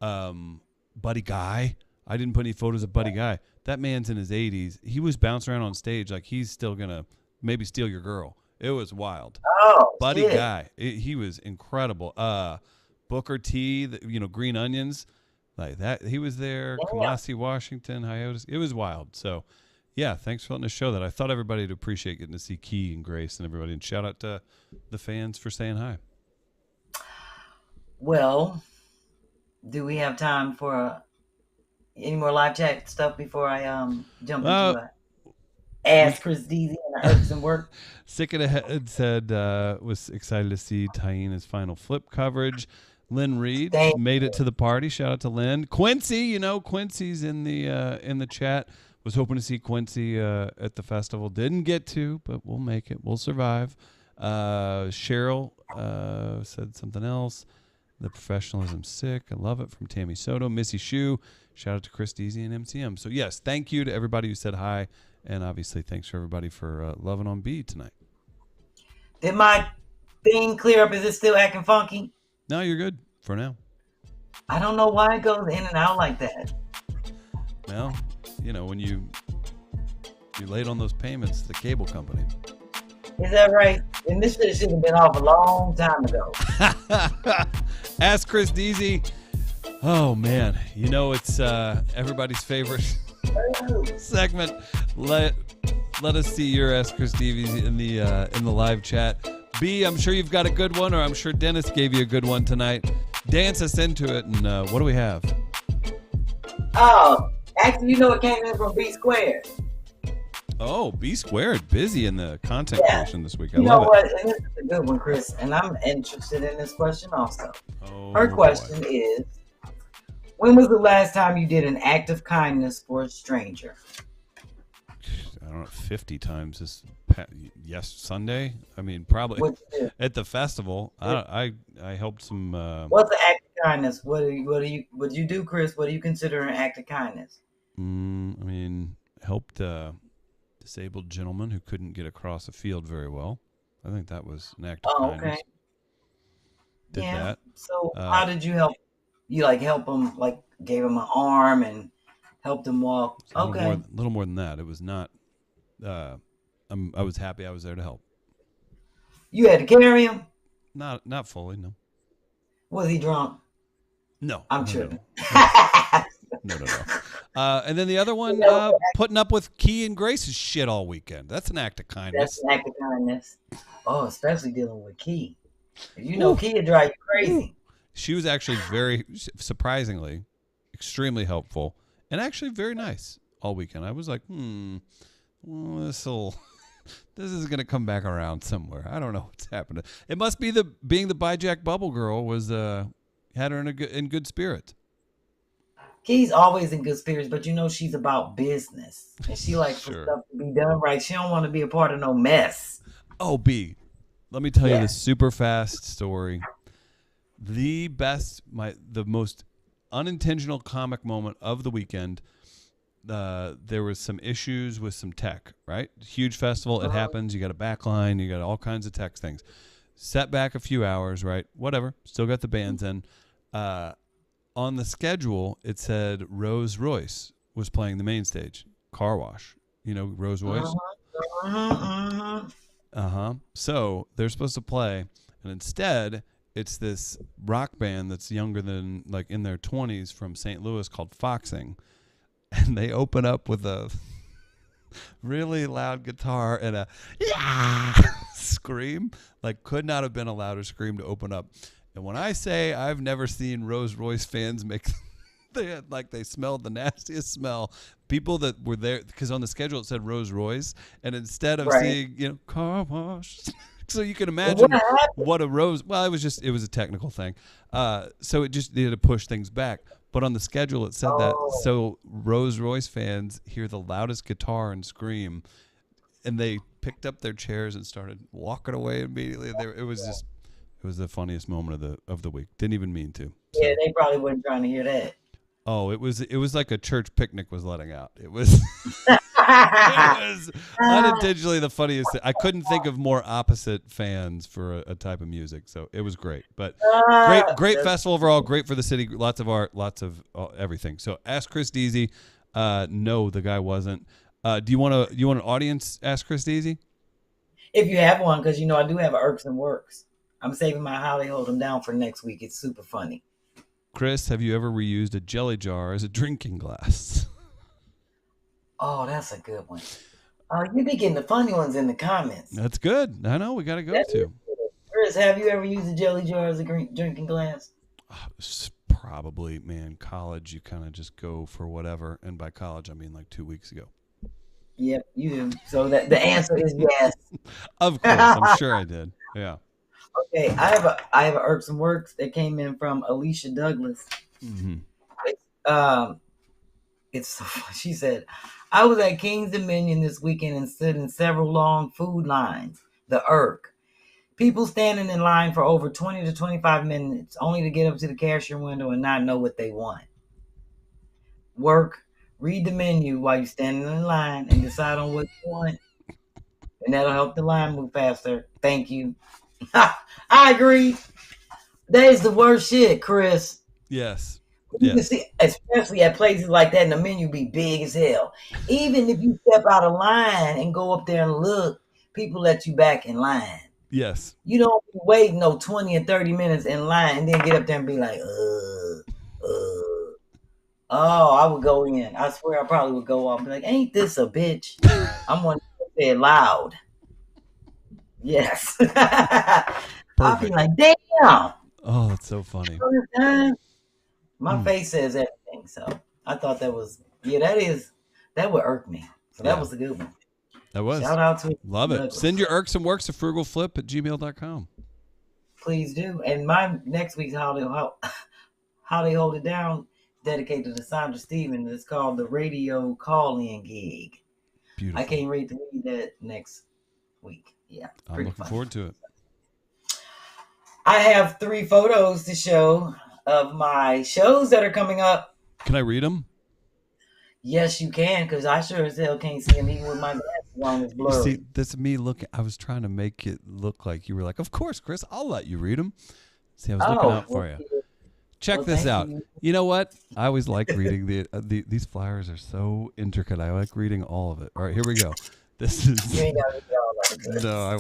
Buddy Guy. I didn't put any photos of Buddy Guy. That man's in his 80s. He was bouncing around on stage like he's still going to maybe steal your girl. It was wild. Oh, Buddy Guy. He was incredible. Booker T, Green Onions, like that. He was there. Yeah. Kamasi Washington, Hiatus. It was wild. So, yeah, thanks for letting us show that. I thought everybody would appreciate getting to see Key and Grace and everybody. And shout out to the fans for saying hi. Well, do we have time for any more live chat stuff before I jump into Ask Chris Deasy and I some work? Sick of the Head said was excited to see Taina's final flip coverage. Lynn Reed made it to the party. Shout out to Lynn. Quincy, Quincy's in the chat. Was hoping to see Quincy at the festival. Didn't get to, but we'll make it. We'll survive. Cheryl said something else. The professionalism sick. I love it, from Tammy Soto. Missy Shue. Shout out to Chris Deasy and MCM. So, yes, thank you to everybody who said hi. And obviously, thanks for everybody for loving on B tonight. Did my thing clear up? Is it still acting funky? No, you're good for now. I don't know why it goes in and out like that. Well, when you're late on those payments, the cable company. Is that right? And this should have been off a long time ago. Ask Chris Deasy. Oh man, it's everybody's favorite segment. Let us see your Ask Chris Deasy in the live chat. B, I'm sure you've got a good one, or I'm sure Dennis gave you a good one tonight. Dance us into it, and what do we have? Oh, actually, it came in from B Squared. Oh, B Squared, busy in the content creation this week. I love it. You know what? And this is a good one, Chris. And I'm interested in this question also. Her question is, when was the last time you did an act of kindness for a stranger? I don't know, 50 times Sunday. I mean, probably at the festival. I helped some. What's an act of kindness? What do you do, Chris? What do you consider an act of kindness? I mean, helped a disabled gentleman who couldn't get across a field very well. I think that was an act of kindness. Okay. Did that. So how did you help? You help him, gave him an arm and helped him walk. A little more than that. It was not. I was happy I was there to help. You had to carry him? Not fully, no. Was he drunk? No. I'm tripping. No. And then the other one, putting up with Key and Grace's shit all weekend. That's an act of kindness. That's an act of kindness. Oh, especially dealing with Key. Key would drive you crazy. She was actually very, surprisingly, extremely helpful and actually very nice all weekend. I was like, well, this is going to come back around somewhere. I don't know what's happening. It must be being the Bi-Jack Bubble Girl had her in good spirits. Key's always in good spirits, but she's about business. And she likes for stuff to be done right. She don't want to be a part of no mess. Oh, B. Let me tell you this super fast story. The most unintentional comic moment of the weekend. There was some issues with some tech, right? Huge festival. It happens. You got a backline. You got all kinds of tech things. Set back a few hours, right? Whatever. Still got the bands in. On the schedule, it said Rolls Royce was playing the main stage. Car wash. You know Rolls Royce? So they're supposed to play, and instead it's this rock band that's younger than, like, in their 20s from St. Louis called Foxing, and they open up with a really loud guitar and a scream. Like, could not have been a louder scream to open up. And when I say I've never seen Rolls Royce fans make they smelled the nastiest smell. People that were there, because on the schedule it said Rolls Royce, and instead of seeing, car wash, so you can imagine what a Rose. Well, it was a technical thing. So it just needed to push things back. But on the schedule it said that, so Rolls Royce fans hear the loudest guitar and scream, and they picked up their chairs and started walking away immediately. It was the funniest moment of the week. Didn't even mean to. So. Yeah, they probably weren't trying to hear that. Oh, it was like a church picnic was letting out. It was it was unintentionally the funniest thing. I couldn't think of more opposite fans for a type of music, so it was great. But great festival overall. Great for the city. Lots of art. Lots of everything. So ask Chris Deasy. No, the guy wasn't. Do you want an audience? Ask Chris Deasy. If you have one, because I do have Irks and Works. I'm saving my How They Hold Them Down for next week. It's super funny. Chris, have you ever reused a jelly jar as a drinking glass? Oh, that's a good one. You be getting the funny ones in the comments. That's good. I know. We got to go to. Chris, have you ever used a jelly jar as a drinking glass? Probably, man. College, you kind of just go for whatever. And by college, I mean like 2 weeks ago. Yep, you do. So that the answer is yes. Of course. I'm sure I did. Yeah. Okay, I have a Irks and Works that came in from Alicia Douglas. Mm-hmm. It's so funny. She said, I was at King's Dominion this weekend and stood in several long food lines. The Irk. People standing in line for over 20 to 25 minutes only to get up to the cashier window and not know what they want. Work. Read the menu while you're standing in line and decide on what you want. And that'll help the line move faster. Thank you. I agree. That is the worst shit, Chris. Yes. You can see, especially at places like that, and the menu be big as hell. Even if you step out of line and go up there and look, people let you back in line. Yes. You don't wait 20 or 30 minutes in line and then get up there and be like, Oh, I would go in. I swear I probably would go off and be like, ain't this a bitch? I'm one to say it loud. Yes. I'll be like, damn. Oh, that's so funny. My face says everything. So I thought that was, that would irk me. So that was a good one. That was. Shout out to Love it. Send your irks and works to frugalflip@gmail.com. Please do. And my next week's How They Hold It Down dedicated to Sandra Stevens. It's called the Radio Call-In Gig. Beautiful. I can't wait to read that next week. Yeah. I'm looking forward to it. I have 3 photos to show of my shows that are coming up. Can I read them? Yes, you can, because I sure as hell can't see them even with my glasses on. It's blurry. See, that's me looking. I was trying to make it look like you were like, of course, Chris, I'll let you read them. See, I was looking out for you. Check this out. You know what? I always like reading these flyers are so intricate. I like reading all of it. All right, here we go. This is. You ain't gotta read all of it. No, I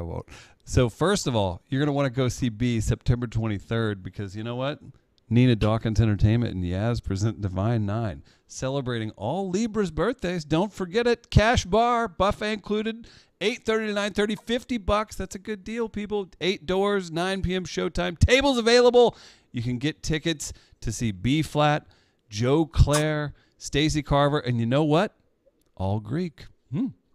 won't. So first of all, you're gonna want to go see B September 23rd because you know what? Nina Dawkins Entertainment and Yaz present Divine 9, celebrating all Libra's birthdays. Don't forget it. Cash bar, buffet included, $8:30 to $9:30, $50. That's a good deal, people. 8 doors, 9 p.m. showtime. Tables available. You can get tickets to see B-Phlat, Joe Clare, Stacey Carver, and you know what? All Greek.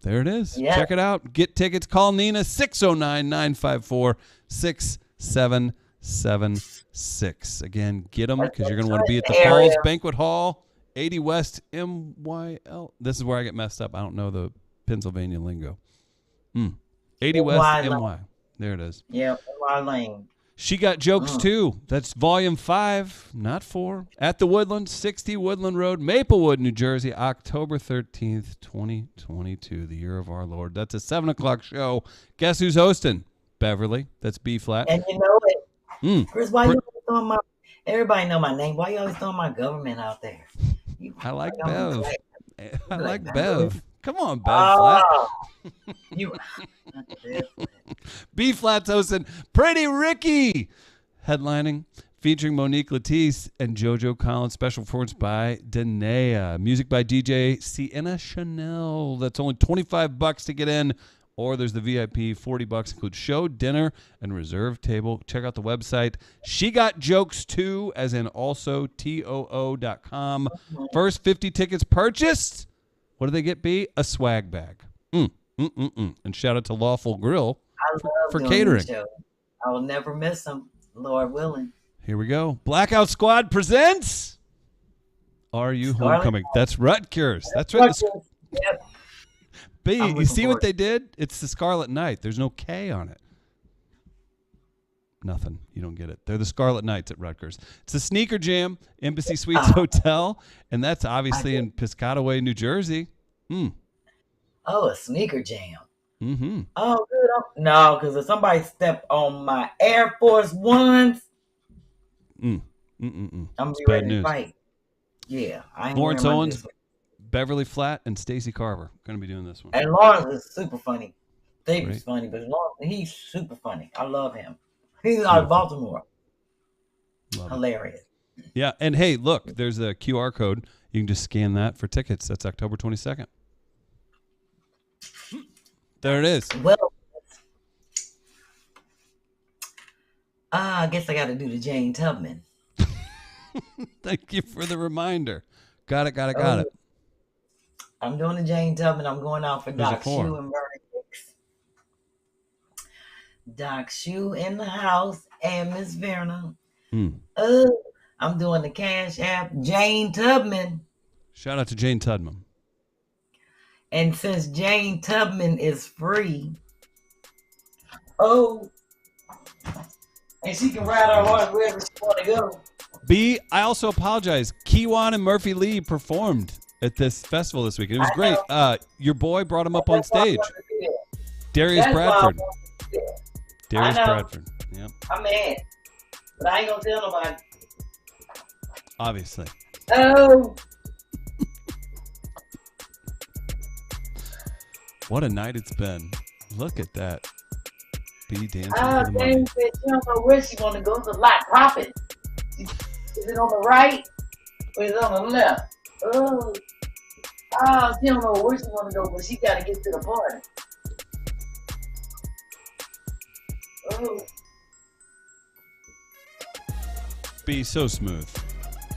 There it is. Yeah. Check it out. Get tickets. Call Nina, 609-954-6776. Again, get them because you're going to want to be at the Falls Banquet Hall, 80 West MYL. This is where I get messed up. I don't know the Pennsylvania lingo. 80 West MY. There it is. Yeah, Lamar Lane. She Got Jokes Too. That's volume 5, not 4. At the Woodland, 60 Woodland Road, Maplewood, New Jersey, October 13th, 2022, the year of our Lord. That's a 7 o'clock show. Guess who's hosting? Beverly. That's B-Phlat. And you know it. Chris, why you always throwing my, everybody know my name. Why you always throwing my government out there? I like Bev. I like Bev. Come on, B-Phlat. B-Phlat's hosting Pretty Ricky, headlining, featuring Monique Latisse and JoJo Collins. Special performance by Danae. Music by DJ Sienna Chanel. That's only $25 to get in. Or there's the VIP, $40, includes show, dinner, and reserved table. Check out the website. She Got Jokes Too, as in also TOO.com. First 50 tickets purchased. What do they get, B? A swag bag. And shout out to Lawful Grill for catering. I will never miss them, Lord willing. Here we go. Blackout Squad presents Are You Homecoming? That's Rutgers. That's right. Yep. B, you see what they did? It's the Scarlet Knight. There's no K on it. Nothing. You don't get it. They're the Scarlet Knights at Rutgers. It's the Sneaker Jam, Embassy Suites Hotel, and that's obviously in Piscataway, New Jersey. Oh, a Sneaker Jam. Mm-hmm. Oh, good. No, because if somebody stepped on my Air Force Ones, I'm going to be ready to fight. Yeah. I ain't Lawrence Owens, Beverly Flat, and Stacey Carver going to be doing this one. And Lawrence is super funny. David's funny, but Lawrence, he's super funny. I love him. He's out of Baltimore. Hilarious. Yeah, and hey, look, there's a QR code. You can just scan that for tickets. That's October 22nd. There it is. Well, I guess I got to do the Jane Tubman. Thank you for the reminder. Got it. I'm doing the Jane Tubman. I'm going out for Doc Shoe and Bernie Hicks. Doc Shoe in the house and Miss Verna. I'm doing the Cash App. Jane Tubman. Shout out to Jane Tubman. And since Jane Tubman is free, and she can ride her horse wherever she want to go. B, I also apologize. Kiwan and Murphy Lee performed at this festival this week. It was great. Your boy brought him up on stage. Darius Bradford. Darius Bradford. Yep. I'm mad. But I ain't going to tell nobody. Obviously. What a night it's been. Look at that. B dancing for the money. She don't know where she want to go. It's a lot profit. Is it on the right or is it on the left? She don't know where she want to go, but she got to get to the party. B, so smooth.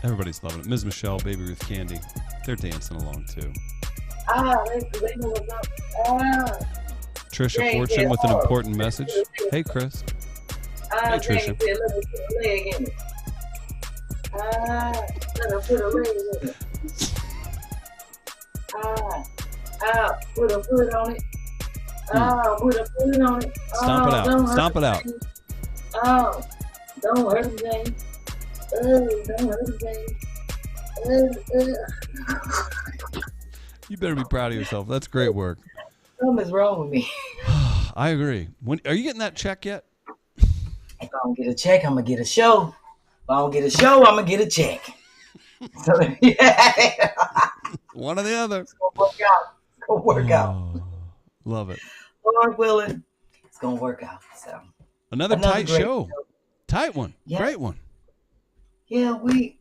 Everybody's loving it. Ms. Michelle, Baby Ruth Candy, they're dancing along too. They know what's up. Trisha Fortune with an important message. Hey, Chris. Hey, Trisha. Put a leg in it. Put a foot on it. Put a foot on it. Stomp it out. Stomp it out. Don't hurt me. Don't hurt me. You better be proud of yourself. That's great work. Something's wrong with me. I agree. Are you getting that check yet? If I don't get a check, I'm going to get a show. If I don't get a show, I'm going to get a check. So, one or the other. It's going to work out. Love it. Lord willing, it's going to work out. So Another tight show. Tight one. Yeah. Great one. Yeah, we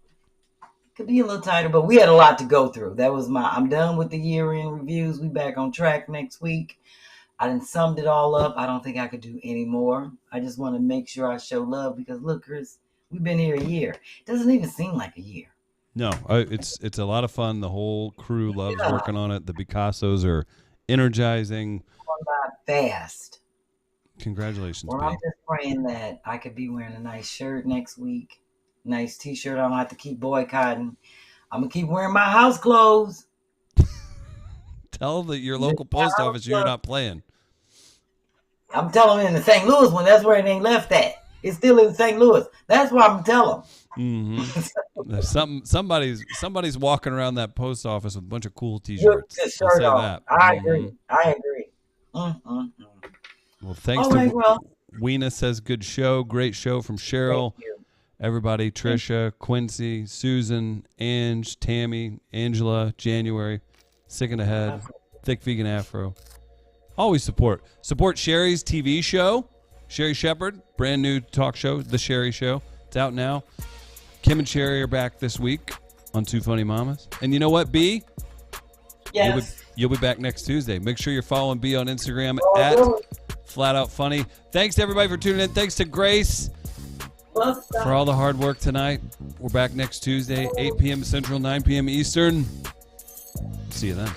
could be a little tighter, but we had a lot to go through. That was I'm done with the year-end reviews. We back on track next week. I done summed it all up. I don't think I could do any more. I just want to make sure I show love because look, Chris, we've been here a year. It doesn't even seem like a year. No, it's a lot of fun. The whole crew loves working on it. The Picassos are energizing. Going by fast. Congratulations, Well, I'm just praying that I could be wearing a nice shirt next week. Nice t-shirt. I don't have to keep boycotting. I'm going to keep wearing my house clothes. Tell your local post office you're not playing. I'm telling them in the St. Louis one, that's where it ain't left at. It's still in St. Louis. That's why I'm telling them. Mm-hmm. somebody's walking around that post office with a bunch of cool T-shirts. I'll say that. I agree. Mm-hmm. Well, thanks to Weena says good show, great show from Cheryl. Everybody, Trisha, Quincy, Susan, Ange, Tammy, Angela, January, Sick in the Head, Thick Vegan Afro. Always support Sherri's TV show, Sherri Shepherd, brand new talk show, The Sherri Show. It's out now. Kym and Sherri are back this week on Two Funny Mamas. And you know what, B? Yes. You'll be back next Tuesday. Make sure you're following B on Instagram at Flat Out Funny. Thanks to everybody for tuning in. Thanks to Grace for all the hard work tonight. We're back next Tuesday, 8 p.m. Central, 9 p.m. Eastern. See you then.